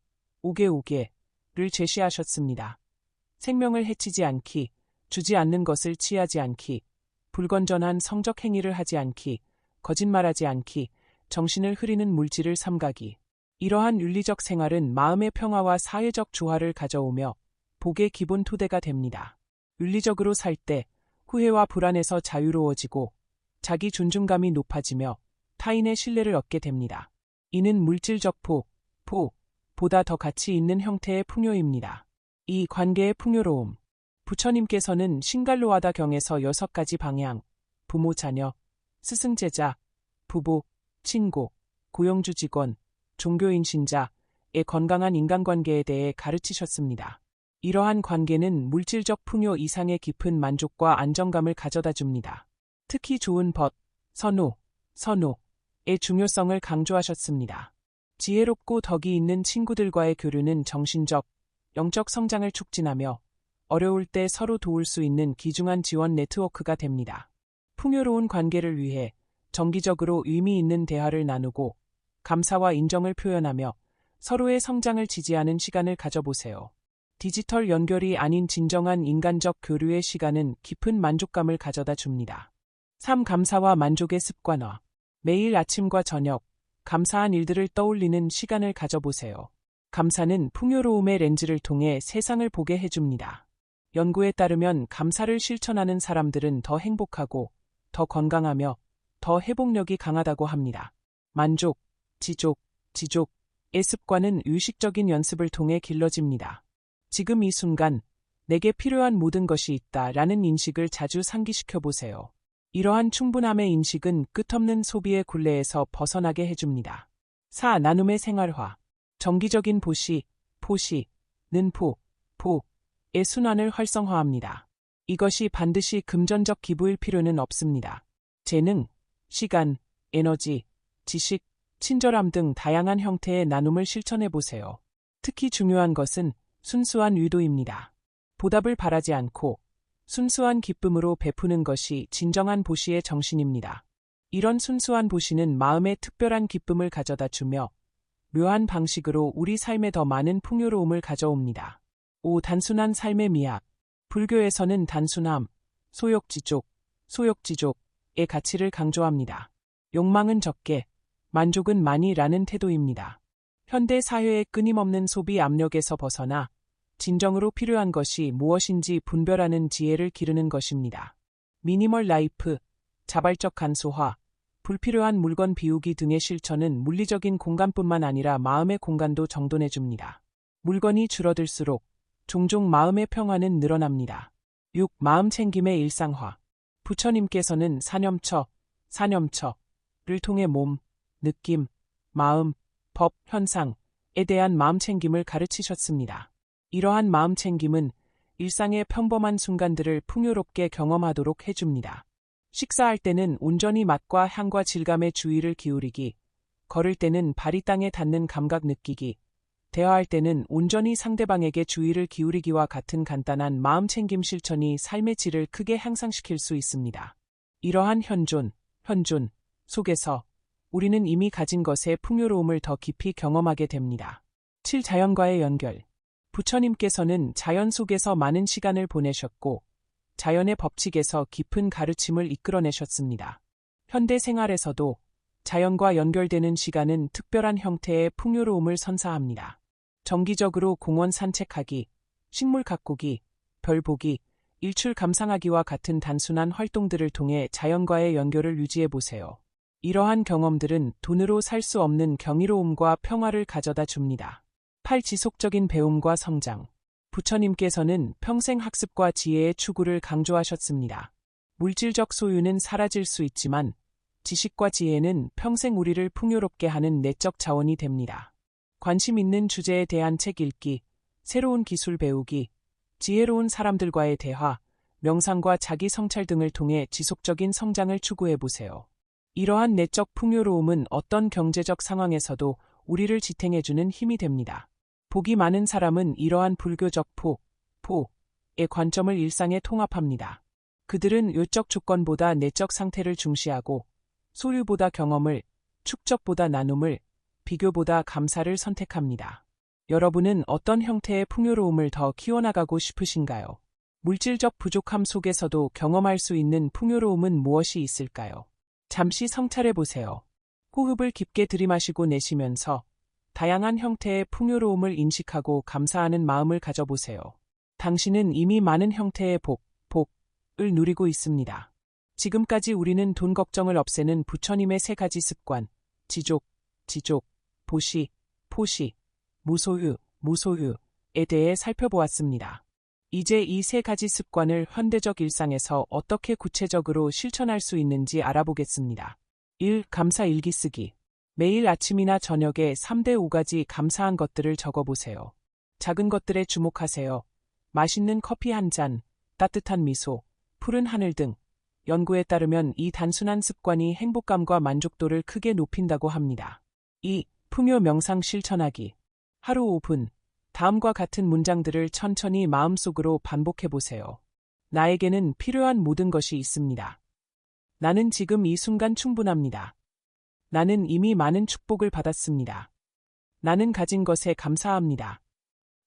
오계를 제시하셨습니다. 생명을 해치지 않기, 주지 않는 것을 취하지 않기, 불건전한 성적 행위를 하지 않기, 거짓말하지 않기, 정신을 흐리는 물질을 삼가기. 이러한 윤리적 생활은 마음의 평화와 사회적 조화를 가져오며 복의 기본 토대가 됩니다. 윤리적으로 살 때 후회와 불안에서 자유로워지고 자기 존중감이 높아지며 타인의 신뢰를 얻게 됩니다. 이는 물질적 보다 더 가치 있는 형태의 풍요입니다. 이 관계의 풍요로움. 부처님께서는 신갈로와다 경에서 6가지 방향, 부모 자녀, 스승 제자, 부부, 친구, 고용주 직원, 종교인 신자의 건강한 인간관계에 대해 가르치셨습니다. 이러한 관계는 물질적 풍요 이상의 깊은 만족과 안정감을 가져다 줍니다. 특히 좋은 선호의 중요성을 강조하셨습니다. 지혜롭고 덕이 있는 친구들과의 교류는 정신적, 영적 성장을 촉진하며 어려울 때 서로 도울 수 있는 귀중한 지원 네트워크가 됩니다. 풍요로운 관계를 위해 정기적으로 의미 있는 대화를 나누고 감사와 인정을 표현하며 서로의 성장을 지지하는 시간을 가져보세요. 디지털 연결이 아닌 진정한 인간적 교류의 시간은 깊은 만족감을 가져다 줍니다. 3. 감사와 만족의 습관화. 매일 아침과 저녁, 감사한 일들을 떠올리는 시간을 가져보세요. 감사는 풍요로움의 렌즈를 통해 세상을 보게 해줍니다. 연구에 따르면 감사를 실천하는 사람들은 더 행복하고 더 건강하며 더 회복력이 강하다고 합니다. 만족, 지족의 습관은 의식적인 연습을 통해 길러집니다. 지금 이 순간 내게 필요한 모든 것이 있다라는 인식을 자주 상기시켜 보세요. 이러한 충분함의 인식은 끝없는 소비의 굴레에서 벗어나게 해줍니다. 4. 나눔의 생활화. 정기적인 포시는 보의 순환을 활성화합니다. 이것이 반드시 금전적 기부일 필요는 없습니다. 재능, 시간, 에너지, 지식, 친절함 등 다양한 형태의 나눔을 실천해 보세요. 특히 중요한 것은 순수한 의도입니다. 보답을 바라지 않고 순수한 기쁨으로 베푸는 것이 진정한 보시의 정신입니다. 이런 순수한 보시는 마음에 특별한 기쁨을 가져다 주며 묘한 방식으로 우리 삶에 더 많은 풍요로움을 가져옵니다. 5. 단순한 삶의 미학. 불교에서는 단순함, 소욕지족의 가치를 강조합니다. 욕망은 적게, 만족은 많이라는 태도입니다. 현대 사회의 끊임없는 소비 압력에서 벗어나 진정으로 필요한 것이 무엇인지 분별하는 지혜를 기르는 것입니다. 미니멀 라이프, 자발적 간소화, 불필요한 물건 비우기 등의 실천은 물리적인 공간뿐만 아니라 마음의 공간도 정돈해줍니다. 물건이 줄어들수록 종종 마음의 평화는 늘어납니다. 6. 마음 챙김의 일상화. 부처님께서는 사념처를 통해 몸, 느낌, 마음, 법, 현상에 대한 마음 챙김을 가르치셨습니다. 이러한 마음 챙김은 일상의 평범한 순간들을 풍요롭게 경험하도록 해줍니다. 식사할 때는 온전히 맛과 향과 질감에 주의를 기울이기, 걸을 때는 발이 땅에 닿는 감각 느끼기, 대화할 때는 온전히 상대방에게 주의를 기울이기와 같은 간단한 마음 챙김 실천이 삶의 질을 크게 향상시킬 수 있습니다. 이러한 현존 속에서 우리는 이미 가진 것의 풍요로움을 더 깊이 경험하게 됩니다. 7. 자연과의 연결. 부처님께서는 자연 속에서 많은 시간을 보내셨고 자연의 법칙에서 깊은 가르침을 이끌어내셨습니다. 현대 생활에서도 자연과 연결되는 시간은 특별한 형태의 풍요로움을 선사합니다. 정기적으로 공원 산책하기, 식물 가꾸기, 별 보기, 일출 감상하기와 같은 단순한 활동들을 통해 자연과의 연결을 유지해보세요. 이러한 경험들은 돈으로 살 수 없는 경이로움과 평화를 가져다 줍니다. 8. 지속적인 배움과 성장. 부처님께서는 평생 학습과 지혜의 추구를 강조하셨습니다. 물질적 소유는 사라질 수 있지만 지식과 지혜는 평생 우리를 풍요롭게 하는 내적 자원이 됩니다. 관심 있는 주제에 대한 책 읽기, 새로운 기술 배우기, 지혜로운 사람들과의 대화, 명상과 자기 성찰 등을 통해 지속적인 성장을 추구해 보세요. 이러한 내적 풍요로움은 어떤 경제적 상황에서도 우리를 지탱해주는 힘이 됩니다. 복이 많은 사람은 이러한 불교적 포의 관점을 일상에 통합합니다. 그들은 외적 조건보다 내적 상태를 중시하고 소유보다 경험을, 축적보다 나눔을, 비교보다 감사를 선택합니다. 여러분은 어떤 형태의 풍요로움을 더 키워나가고 싶으신가요? 물질적 부족함 속에서도 경험할 수 있는 풍요로움은 무엇이 있을까요? 잠시 성찰해 보세요. 호흡을 깊게 들이마시고 내쉬면서 다양한 형태의 풍요로움을 인식하고 감사하는 마음을 가져보세요. 당신은 이미 많은 형태의 복을 누리고 있습니다. 지금까지 우리는 돈 걱정을 없애는 부처님의 3가지 습관, 지족, 보시, 포시, 무소유에 대해 살펴보았습니다. 이제 이 3가지 습관을 현대적 일상에서 어떻게 구체적으로 실천할 수 있는지 알아보겠습니다. 1. 감사 일기 쓰기. 매일 아침이나 저녁에 3대 5가지 감사한 것들을 적어보세요. 작은 것들에 주목하세요. 맛있는 커피 한 잔, 따뜻한 미소, 푸른 하늘 등. 연구에 따르면 이 단순한 습관이 행복감과 만족도를 크게 높인다고 합니다. 2. 풍요 명상 실천하기. 하루 5분. 다음과 같은 문장들을 천천히 마음속으로 반복해보세요. 나에게는 필요한 모든 것이 있습니다. 나는 지금 이 순간 충분합니다. 나는 이미 많은 축복을 받았습니다. 나는 가진 것에 감사합니다.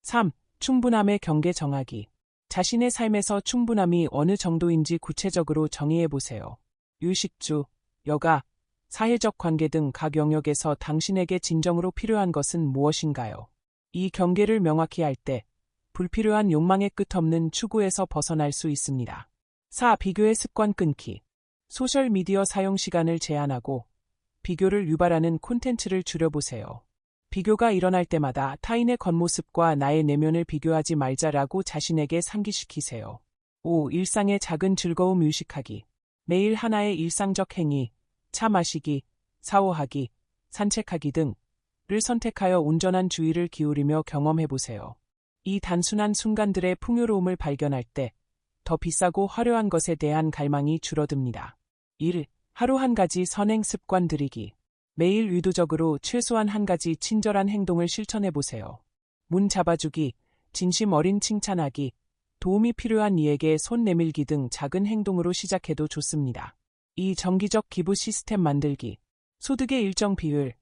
3. 충분함의 경계 정하기. 자신의 삶에서 충분함이 어느 정도인지 구체적으로 정의해보세요. 유식주, 여가, 사회적 관계 등 각 영역에서 당신에게 진정으로 필요한 것은 무엇인가요? 이 경계를 명확히 할 때 불필요한 욕망의 끝없는 추구에서 벗어날 수 있습니다. 4. 비교의 습관 끊기. 소셜미디어 사용 시간을 제한하고 비교를 유발하는 콘텐츠를 줄여보세요. 비교가 일어날 때마다 타인의 겉모습과 나의 내면을 비교하지 말자라고 자신에게 상기시키세요. 5. 일상의 작은 즐거움 의식하기. 매일 하나의 일상적 행위, 차 마시기, 샤워하기, 산책하기 등을 선택하여 온전한 주의를 기울이며 경험해보세요. 이 단순한 순간들의 풍요로움을 발견할 때 더 비싸고 화려한 것에 대한 갈망이 줄어듭니다. 1. 하루 한 가지 선행 습관 들이기. 매일 의도적으로 최소한 한 가지 친절한 행동을 실천해보세요. 문 잡아주기, 진심 어린 칭찬하기, 도움이 필요한 이에게 손 내밀기 등 작은 행동으로 시작해도 좋습니다. 2. 정기적 기부 시스템 만들기. 소득의 일정 비율,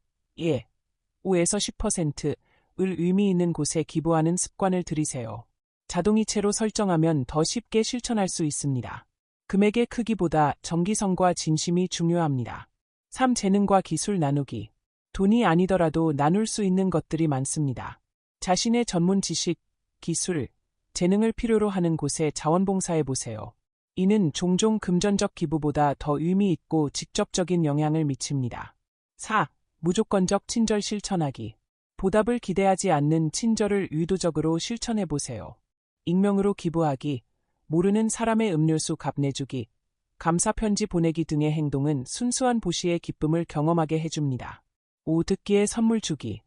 5에서 10%을 의미 있는 곳에 기부하는 습관을 들이세요. 자동이체로 설정하면 더 쉽게 실천할 수 있습니다. 금액의 크기보다 정기성과 진심이 중요합니다. 3. 재능과 기술 나누기. 돈이 아니더라도 나눌 수 있는 것들이 많습니다. 자신의 전문 지식, 기술, 재능을 필요로 하는 곳에 자원봉사해보세요. 이는 종종 금전적 기부보다 더 의미 있고 직접적인 영향을 미칩니다. 4. 무조건적 친절 실천하기. 보답을 기대하지 않는 친절을 의도적으로 실천해보세요. 익명으로 기부하기, 모르는 사람의 음료수 값 내주기, 감사 편지 보내기 등의 행동은 순수한 보시의 기쁨을 경험하게 해줍니다. 5. 듣기에 선물 주기.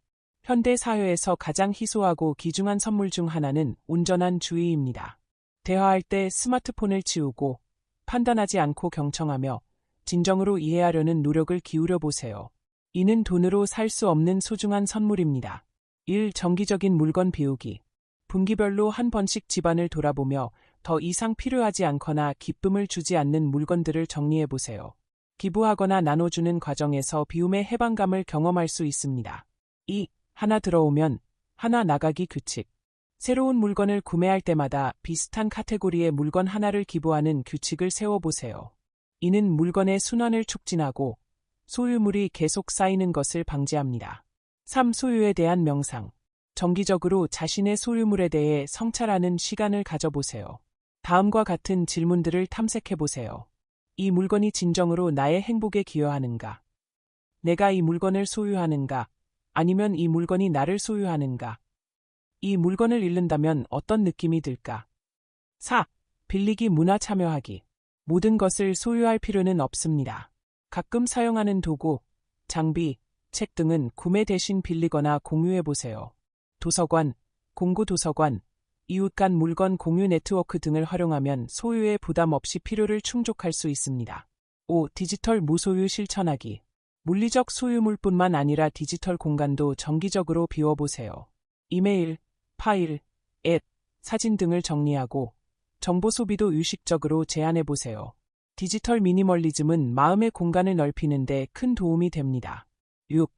현대 사회에서 가장 희소하고 귀중한 선물 중 하나는 온전한 주의입니다. 대화할 때 스마트폰을 치우고 판단하지 않고 경청하며 진정으로 이해하려는 노력을 기울여 보세요. 이는 돈으로 살 수 없는 소중한 선물입니다. 1. 정기적인 물건 비우기. 분기별로 한 번씩 집안을 돌아보며 더 이상 필요하지 않거나 기쁨을 주지 않는 물건들을 정리해보세요. 기부하거나 나눠주는 과정에서 비움의 해방감을 경험할 수 있습니다. 2. 하나 들어오면 하나 나가기 규칙. 새로운 물건을 구매할 때마다 비슷한 카테고리의 물건 하나를 기부하는 규칙을 세워보세요. 이는 물건의 순환을 촉진하고 소유물이 계속 쌓이는 것을 방지합니다. 3. 소유에 대한 명상. 정기적으로 자신의 소유물에 대해 성찰하는 시간을 가져보세요. 다음과 같은 질문들을 탐색해보세요. 이 물건이 진정으로 나의 행복에 기여하는가? 내가 이 물건을 소유하는가? 아니면 이 물건이 나를 소유하는가? 이 물건을 잃는다면 어떤 느낌이 들까? 4. 빌리기 문화 참여하기. 모든 것을 소유할 필요는 없습니다. 가끔 사용하는 도구, 장비, 책 등은 구매 대신 빌리거나 공유해 보세요. 도서관, 공구 도서관, 이웃 간 물건 공유 네트워크 등을 활용하면 소유에 부담 없이 필요를 충족할 수 있습니다. 5. 디지털 무소유 실천하기. 물리적 소유물뿐만 아니라 디지털 공간도 정기적으로 비워보세요. 이메일, 파일, 앱, 사진 등을 정리하고 정보 소비도 의식적으로 제한해보세요. 디지털 미니멀리즘은 마음의 공간을 넓히는데 큰 도움이 됩니다. 6.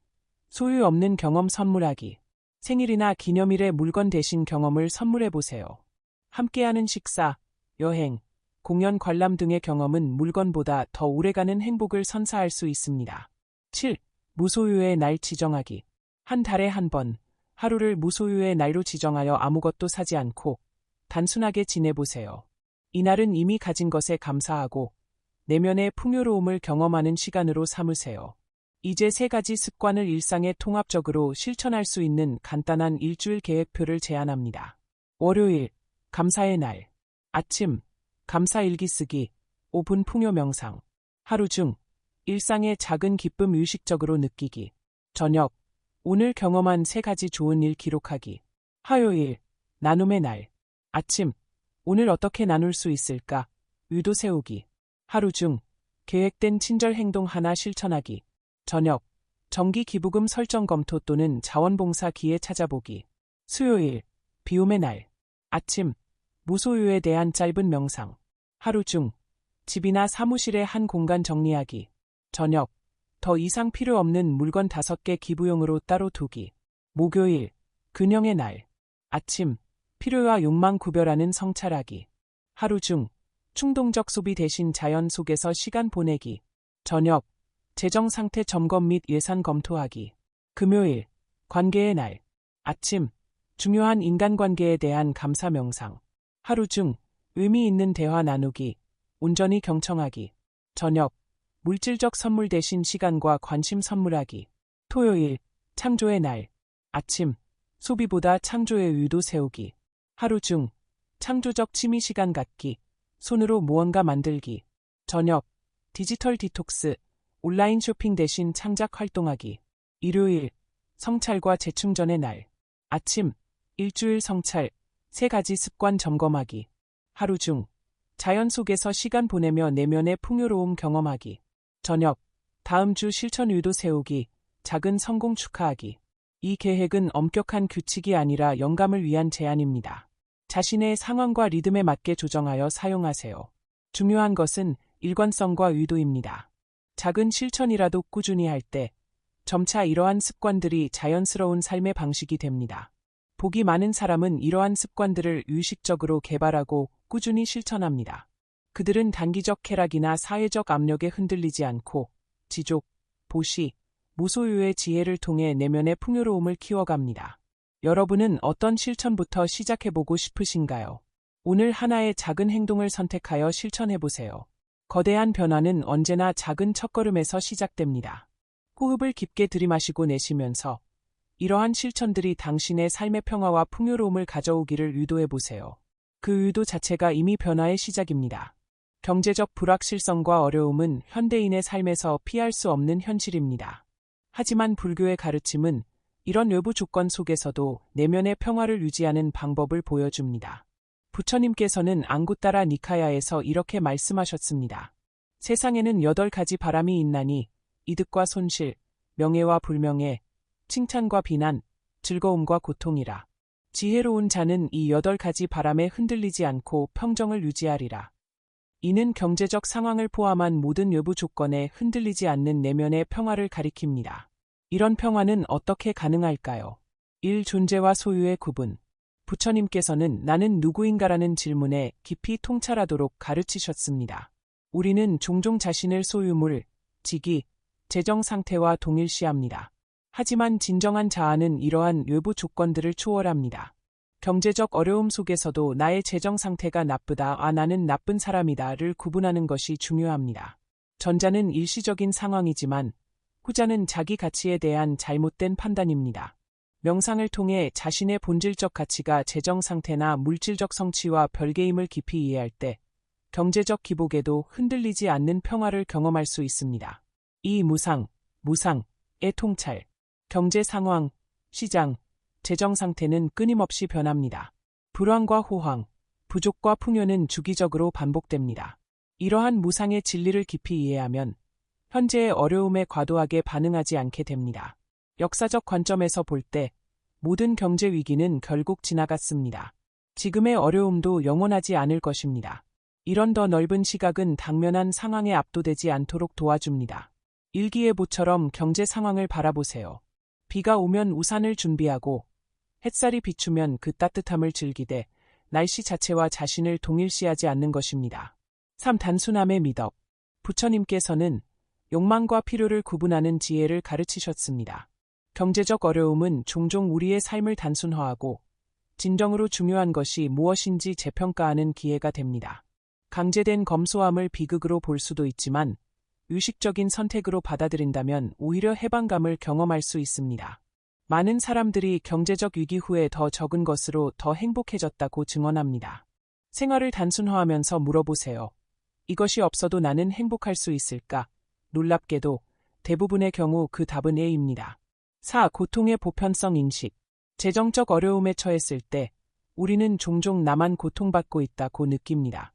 소유 없는 경험 선물하기. 생일이나 기념일에 물건 대신 경험을 선물해보세요. 함께하는 식사, 여행, 공연 관람 등의 경험은 물건보다 더 오래가는 행복을 선사할 수 있습니다. 7. 무소유의 날 지정하기. 한 달에 한 번, 하루를 무소유의 날로 지정하여 아무것도 사지 않고 단순하게 지내보세요. 이날은 이미 가진 것에 감사하고 내면의 풍요로움을 경험하는 시간으로 삼으세요. 이제 3가지 습관을 일상에 통합적으로 실천할 수 있는 간단한 일주일 계획표를 제안합니다. 월요일, 감사의 날. 아침, 감사 일기 쓰기, 5분 풍요 명상. 하루 중, 일상의 작은 기쁨 의식적으로 느끼기. 저녁, 오늘 경험한 3가지 좋은 일 기록하기. 화요일, 나눔의 날. 아침, 오늘 어떻게 나눌 수 있을까? 의도 세우기. 하루 중, 계획된 친절 행동 하나 실천하기. 저녁, 정기 기부금 설정 검토 또는 자원봉사 기회 찾아보기. 수요일, 비움의 날. 아침, 무소유에 대한 짧은 명상. 하루 중, 집이나 사무실의 한 공간 정리하기. 저녁, 더 이상 필요 없는 물건 5개 기부용으로 따로 두기. 목요일, 균형의 날. 아침, 필요와 욕망 구별하는 성찰하기. 하루 중, 충동적 소비 대신 자연 속에서 시간 보내기. 저녁, 재정 상태 점검 및 예산 검토하기. 금요일, 관계의 날. 아침, 중요한 인간관계에 대한 감사 명상. 하루 중, 의미 있는 대화 나누기. 온전히 경청하기. 저녁, 물질적 선물 대신 시간과 관심 선물하기. 토요일, 창조의 날. 아침, 소비보다 창조의 의도 세우기. 하루 중, 창조적 취미 시간 갖기. 손으로 무언가 만들기. 저녁, 디지털 디톡스. 온라인 쇼핑 대신 창작 활동하기. 일요일, 성찰과 재충전의 날. 아침, 일주일 성찰, 3가지 습관 점검하기. 하루 중, 자연 속에서 시간 보내며 내면의 풍요로움 경험하기. 저녁, 다음 주 실천 의도 세우기, 작은 성공 축하하기. 이 계획은 엄격한 규칙이 아니라 영감을 위한 제안입니다. 자신의 상황과 리듬에 맞게 조정하여 사용하세요. 중요한 것은 일관성과 의도입니다. 작은 실천이라도 꾸준히 할 때 점차 이러한 습관들이 자연스러운 삶의 방식이 됩니다. 복이 많은 사람은 이러한 습관들을 의식적으로 개발하고 꾸준히 실천합니다. 그들은 단기적 쾌락이나 사회적 압력에 흔들리지 않고 지족, 보시, 무소유의 지혜를 통해 내면의 풍요로움을 키워갑니다. 여러분은 어떤 실천부터 시작해보고 싶으신가요? 오늘 하나의 작은 행동을 선택하여 실천해보세요. 거대한 변화는 언제나 작은 첫걸음에서 시작됩니다. 호흡을 깊게 들이마시고 내쉬면서 이러한 실천들이 당신의 삶의 평화와 풍요로움을 가져오기를 의도해보세요. 그 의도 자체가 이미 변화의 시작입니다. 경제적 불확실성과 어려움은 현대인의 삶에서 피할 수 없는 현실입니다. 하지만 불교의 가르침은 이런 외부 조건 속에서도 내면의 평화를 유지하는 방법을 보여줍니다. 부처님께서는 앙구따라 니카야에서 이렇게 말씀하셨습니다. 세상에는 8가지 바람이 있나니 이득과 손실, 명예와 불명예, 칭찬과 비난, 즐거움과 고통이라. 지혜로운 자는 이 8가지 바람에 흔들리지 않고 평정을 유지하리라. 이는 경제적 상황을 포함한 모든 외부 조건에 흔들리지 않는 내면의 평화를 가리킵니다. 이런 평화는 어떻게 가능할까요? 1. 존재와 소유의 구분. 부처님께서는 나는 누구인가라는 질문에 깊이 통찰하도록 가르치셨습니다. 우리는 종종 자신을 소유물, 직위, 재정 상태와 동일시합니다. 하지만 진정한 자아는 이러한 외부 조건들을 초월합니다. 경제적 어려움 속에서도 나의 재정 상태가 나쁘다, 나는 나쁜 사람이다를 구분하는 것이 중요합니다. 전자는 일시적인 상황이지만 후자는 자기 가치에 대한 잘못된 판단입니다. 명상을 통해 자신의 본질적 가치가 재정 상태나 물질적 성취와 별개임을 깊이 이해할 때 경제적 기복에도 흔들리지 않는 평화를 경험할 수 있습니다. 이 무상의 통찰, 경제 상황, 시장, 재정 상태는 끊임없이 변합니다. 불황과 호황, 부족과 풍요는 주기적으로 반복됩니다. 이러한 무상의 진리를 깊이 이해하면 현재의 어려움에 과도하게 반응하지 않게 됩니다. 역사적 관점에서 볼 때 모든 경제 위기는 결국 지나갔습니다. 지금의 어려움도 영원하지 않을 것입니다. 이런 더 넓은 시각은 당면한 상황에 압도되지 않도록 도와줍니다. 일기예보처럼 경제 상황을 바라보세요. 비가 오면 우산을 준비하고 햇살이 비추면 그 따뜻함을 즐기되 날씨 자체와 자신을 동일시하지 않는 것입니다. 3. 단순함의 미덕. 부처님께서는 욕망과 필요를 구분하는 지혜를 가르치셨습니다. 경제적 어려움은 종종 우리의 삶을 단순화하고 진정으로 중요한 것이 무엇인지 재평가하는 기회가 됩니다. 강제된 검소함을 비극으로 볼 수도 있지만 의식적인 선택으로 받아들인다면 오히려 해방감을 경험할 수 있습니다. 많은 사람들이 경제적 위기 후에 더 적은 것으로 더 행복해졌다고 증언합니다. 생활을 단순화하면서 물어보세요. 이것이 없어도 나는 행복할 수 있을까? 놀랍게도 대부분의 경우 그 답은 A입니다. 4. 고통의 보편성 인식. 재정적 어려움에 처했을 때 우리는 종종 나만 고통받고 있다고 느낍니다.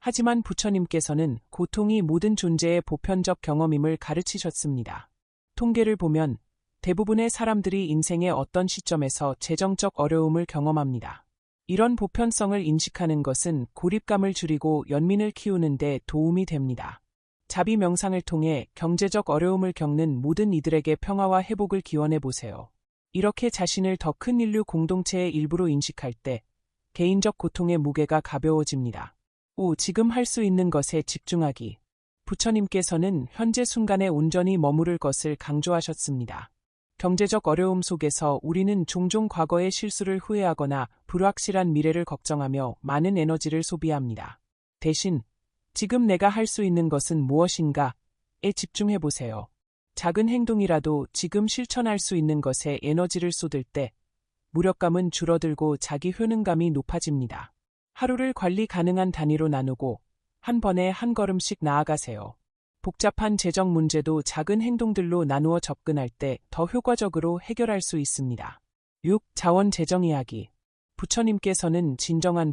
하지만 부처님께서는 고통이 모든 존재의 보편적 경험임을 가르치셨습니다. 통계를 보면 대부분의 사람들이 인생의 어떤 시점에서 재정적 어려움을 경험합니다. 이런 보편성을 인식하는 것은 고립감을 줄이고 연민을 키우는 데 도움이 됩니다. 자비 명상을 통해 경제적 어려움을 겪는 모든 이들에게 평화와 회복을 기원해 보세요. 이렇게 자신을 더 큰 인류 공동체의 일부로 인식할 때 개인적 고통의 무게가 가벼워집니다. 5. 지금 할 수 있는 것에 집중하기. 부처님께서는 현재 순간에 온전히 머무를 것을 강조하셨습니다. 경제적 어려움 속에서 우리는 종종 과거의 실수를 후회하거나 불확실한 미래를 걱정하며 많은 에너지를 소비합니다. 대신 지금 내가 할 수 있는 것은 무엇인가에 집중해 보세요. 작은 행동이라도 지금 실천할 수 있는 것에 에너지를 쏟을 때 무력감은 줄어들고 자기 효능감이 높아집니다. 하루를 관리 가능한 단위로 나누고 한 번에 한 걸음씩 나아가세요. 복잡한 재정 문제도 작은 행동들로 나누어 접근할 때 더 효과적으로 해결할 수 있습니다. 6. 자원 재정 이야기. 부처님께서는 진정한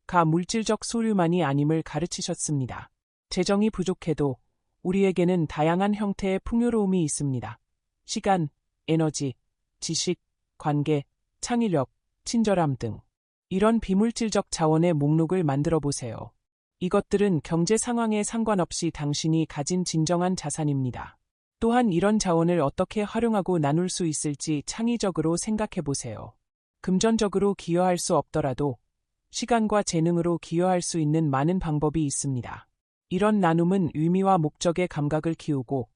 가 물질적 소유만이 아님을 가르치셨습니다. 재정이 부족해도 우리에게는 다양한 형태의 풍요로움이 있습니다. 시간, 에너지, 지식, 관계, 창의력, 친절함 등. 이런 비물질적 자원의 목록을 만들어 보세요. 이것들은 경제 상황에 상관없이 당신이 가진 진정한 자산입니다. 또한 이런 자원을 어떻게 활용하고 나눌 수 있을지 창의적으로 생각해 보세요. 금전적으로 기여할 수 없더라도 시간과 재능으로 기여할 수 있는 많은 방법이 있습니다. 이런 나눔은 의미와 목적의 감각을 키우고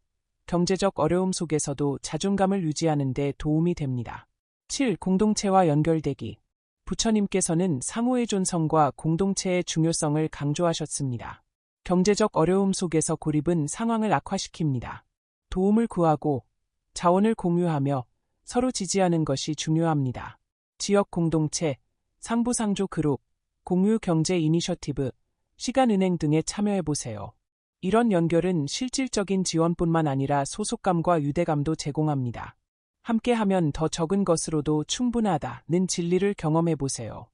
경제적 어려움 속에서도 자존감을 유지하는 데 도움이 됩니다. 7. 공동체와 연결되기. 부처님께서는 상호의 존성과 공동체의 중요성을 강조하셨습니다. 경제적 어려움 속에서 고립은 상황을 악화시킵니다. 도움을 구하고 자원을 공유하며 서로 지지하는 것이 중요합니다. 지역 공동체, 상부상조 그룹, 공유 경제 이니셔티브, 시간은행 등에 참여해보세요. 이런 연결은 실질적인 지원뿐만 아니라 소속감과 유대감도 제공합니다. 함께하면 더 적은 것으로도 충분하다는 진리를 경험해보세요.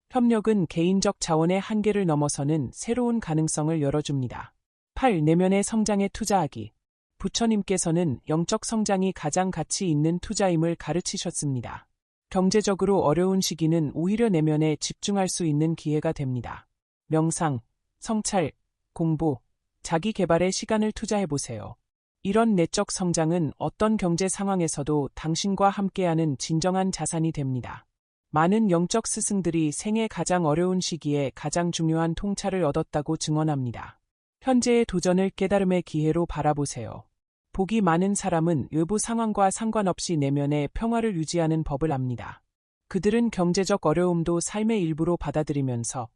협력은 개인적 자원의 한계를 넘어서는 새로운 가능성을 열어줍니다. 8. 내면의 성장에 투자하기. 부처님께서는 영적 성장이 가장 가치 있는 투자임을 가르치셨습니다. 경제적으로 어려운 시기는 오히려 내면에 집중할 수 있는 기회가 됩니다. 명상, 성찰, 공부, 자기 개발에 시간을 투자해보세요. 이런 내적 성장은 어떤 경제 상황에서도 당신과 함께하는 진정한 자산이 됩니다. 많은 영적 스승들이 생애 가장 어려운 시기에 가장 중요한 통찰을 얻었다고 증언합니다. 현재의 도전을 깨달음의 기회로 바라보세요. 복이 많은 사람은 외부 상황과 상관없이 내면의 평화를 유지하는 법을 압니다. 그들은 경제적 어려움도 삶의 일부로 받아들이면서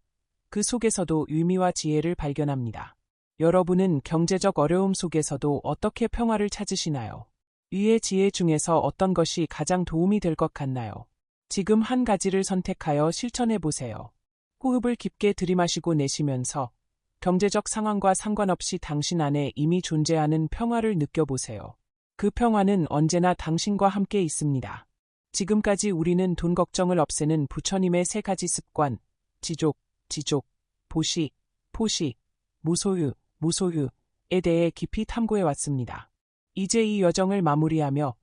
그 속에서도 의미와 지혜를 발견합니다. 여러분은 경제적 어려움 속에서도 어떻게 평화를 찾으시나요? 위의 지혜 중에서 어떤 것이 가장 도움이 될 것 같나요? 지금 한 가지를 선택하여 실천해 보세요. 호흡을 깊게 들이마시고 내쉬면서 경제적 상황과 상관없이 당신 안에 이미 존재하는 평화를 느껴보세요. 그 평화는 언제나 당신과 함께 있습니다. 지금까지 우리는 돈 걱정을 없애는 부처님의 3가지 습관, 지족, 보시, 포시, 무소유에 대해 깊이 탐구해왔습니다. 이제 이 여정을 마무리하며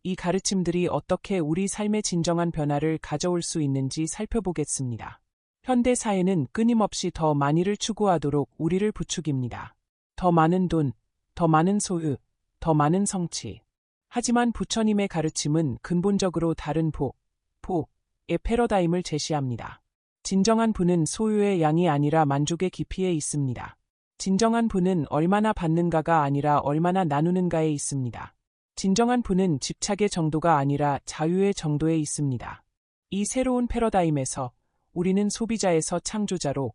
이 가르침들이 어떻게 우리 삶의 진정한 변화를 가져올 수 있는지 살펴보겠습니다. 현대 사회는 끊임없이 더 많이를 추구하도록 우리를 부추깁니다. 더 많은 돈, 더 많은 소유, 더 많은 성취. 하지만 부처님의 가르침은 근본적으로 다른 포의 패러다임을 제시합니다. 진정한 부는 소유의 양이 아니라 만족의 깊이에 있습니다. 진정한 부는 얼마나 받는가가 아니라 얼마나 나누는가에 있습니다. 진정한 부는 집착의 정도가 아니라 자유의 정도에 있습니다. 이 새로운 패러다임에서 우리는 소비자에서 창조자로,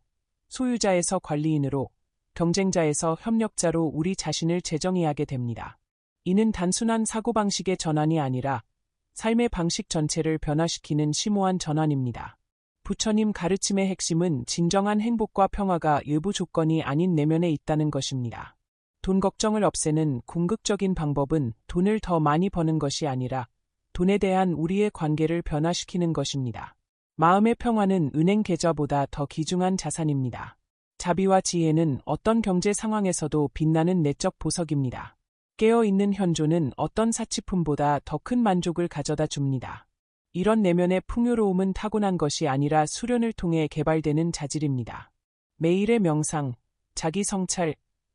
소유자에서 관리인으로, 경쟁자에서 협력자로 우리 자신을 재정의하게 됩니다. 이는 단순한 사고방식의 전환이 아니라 삶의 방식 전체를 변화시키는 심오한 전환입니다. 부처님 가르침의 핵심은 진정한 행복과 평화가 일부 조건이 아닌 내면에 있다는 것입니다. 돈 걱정을 없애는 궁극적인 방법은 돈을 더 많이 버는 것이 아니라 돈에 대한 우리의 관계를 변화시키는 것입니다. 마음의 평화는 은행 계좌보다 더 귀중한 자산입니다. 자비와 지혜는 어떤 경제 상황에서도 빛나는 내적 보석입니다. 깨어있는 현존은 어떤 사치품보다 더 큰 만족을 가져다 줍니다. 이런 내면의 풍요로움은 타고난 것이 아니라 수련을 통해 개발되는 자질입니다. 매일의 명상, 자기 성찰,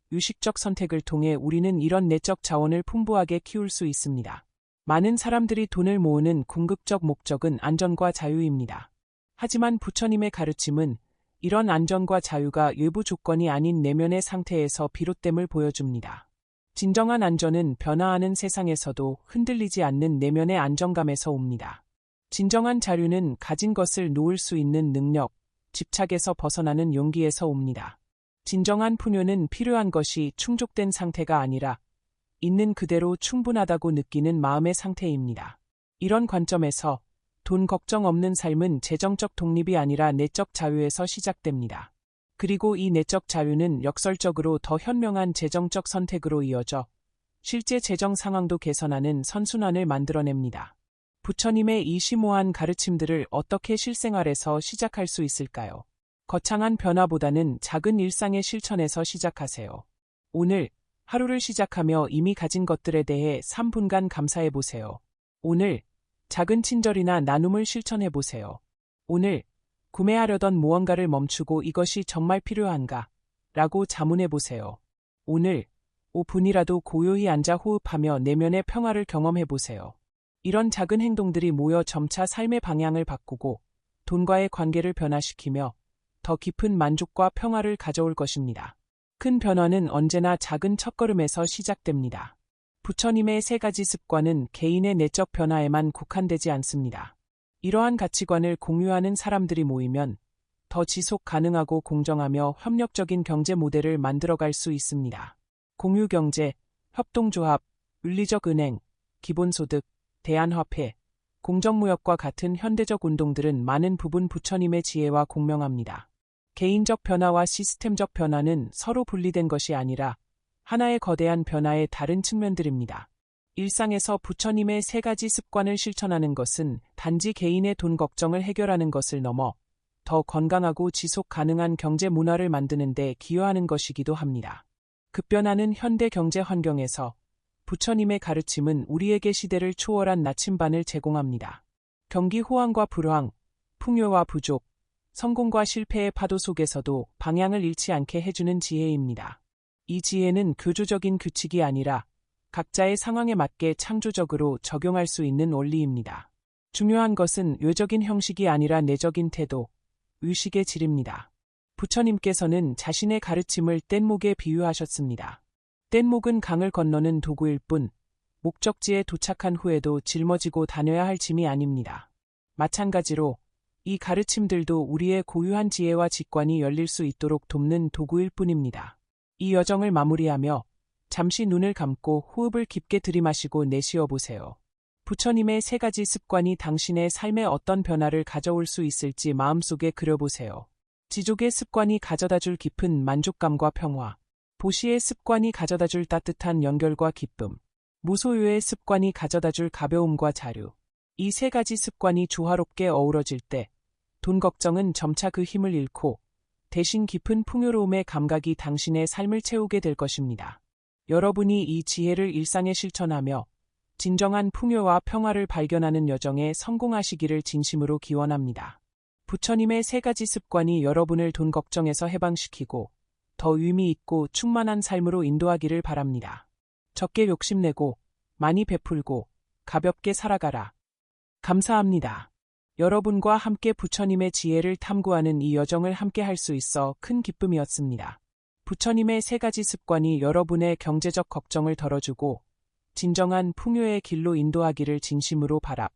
의식적 선택을 통해 우리는 이런 내적 자원을 풍부하게 키울 수 있습니다. 많은 사람들이 돈을 모으는 궁극적 목적은 안전과 자유입니다. 하지만 부처님의 가르침은 이런 안전과 자유가 일부 조건이 아닌 내면의 상태에서 비롯됨을 보여줍니다. 진정한 안전은 변화하는 세상에서도 흔들리지 않는 내면의 안정감에서 옵니다. 진정한 자유는 가진 것을 놓을 수 있는 능력, 집착에서 벗어나는 용기에서 옵니다. 진정한 풍요는 필요한 것이 충족된 상태가 아니라 있는 그대로 충분하다고 느끼는 마음의 상태입니다. 이런 관점에서 돈 걱정 없는 삶은 재정적 독립이 아니라 내적 자유에서 시작됩니다. 그리고 이 내적 자유는 역설적으로 더 현명한 재정적 선택으로 이어져 실제 재정 상황도 개선하는 선순환을 만들어냅니다. 부처님의 이 심오한 가르침들을 어떻게 실생활에서 시작할 수 있을까요? 거창한 변화보다는 작은 일상의 실천에서 시작하세요. 오늘 하루를 시작하며 이미 가진 것들에 대해 3분간 감사해보세요. 오늘 작은 친절이나 나눔을 실천해보세요. 오늘 구매하려던 무언가를 멈추고 이것이 정말 필요한가? 라고 자문해보세요. 오늘 5분이라도 고요히 앉아 호흡하며 내면의 평화를 경험해보세요. 이런 작은 행동들이 모여 점차 삶의 방향을 바꾸고 돈과의 관계를 변화시키며 더 깊은 만족과 평화를 가져올 것입니다. 큰 변화는 언제나 작은 첫걸음에서 시작됩니다. 부처님의 3가지 습관은 개인의 내적 변화에만 국한되지 않습니다. 이러한 가치관을 공유하는 사람들이 모이면 더 지속 가능하고 공정하며 협력적인 경제 모델을 만들어갈 수 있습니다. 공유경제, 협동조합, 윤리적 은행, 기본소득, 대안화폐, 공정무역과 같은 현대적 운동들은 많은 부분 부처님의 지혜와 공명합니다. 개인적 변화와 시스템적 변화는 서로 분리된 것이 아니라 하나의 거대한 변화의 다른 측면들입니다. 일상에서 부처님의 3가지 습관을 실천하는 것은 단지 개인의 돈 걱정을 해결하는 것을 넘어 더 건강하고 지속 가능한 경제 문화를 만드는 데 기여하는 것이기도 합니다. 급변하는 현대 경제 환경에서 부처님의 가르침은 우리에게 시대를 초월한 나침반을 제공합니다. 경기 호황과 불황, 풍요와 부족, 성공과 실패의 파도 속에서도 방향을 잃지 않게 해주는 지혜입니다. 이 지혜는 교조적인 규칙이 아니라 각자의 상황에 맞게 창조적으로 적용할 수 있는 원리입니다. 중요한 것은 외적인 형식이 아니라 내적인 태도, 의식의 질입니다. 부처님께서는 자신의 가르침을 뗏목에 비유하셨습니다. 뗏목은 강을 건너는 도구일 뿐 목적지에 도착한 후에도 짊어지고 다녀야 할 짐이 아닙니다. 마찬가지로 이 가르침들도 우리의 고유한 지혜와 직관이 열릴 수 있도록 돕는 도구일 뿐입니다. 이 여정을 마무리하며 잠시 눈을 감고 호흡을 깊게 들이마시고 내쉬어 보세요. 부처님의 3가지 습관이 당신의 삶에 어떤 변화를 가져올 수 있을지 마음속에 그려보세요. 지족의 습관이 가져다줄 깊은 만족감과 평화. 보시의 습관이 가져다줄 따뜻한 연결과 기쁨. 무소유의 습관이 가져다줄 가벼움과 자유. 이 세 가지 습관이 조화롭게 어우러질 때 돈 걱정은 점차 그 힘을 잃고 대신 깊은 풍요로움의 감각이 당신의 삶을 채우게 될 것입니다. 여러분이 이 지혜를 일상에 실천하며 진정한 풍요와 평화를 발견하는 여정에 성공하시기를 진심으로 기원합니다. 부처님의 세 가지 습관이 여러분을 돈 걱정에서 해방시키고 더 의미 있고 충만한 삶으로 인도하기를 바랍니다. 적게 욕심내고 많이 베풀고 가볍게 살아가라. 감사합니다. 여러분과 함께 부처님의 지혜를 탐구하는 이 여정을 함께 할 수 있어 큰 기쁨이었습니다. 부처님의 세 가지 습관이 여러분의 경제적 걱정을 덜어주고 진정한 풍요의 길로 인도하기를 진심으로 바랍니다.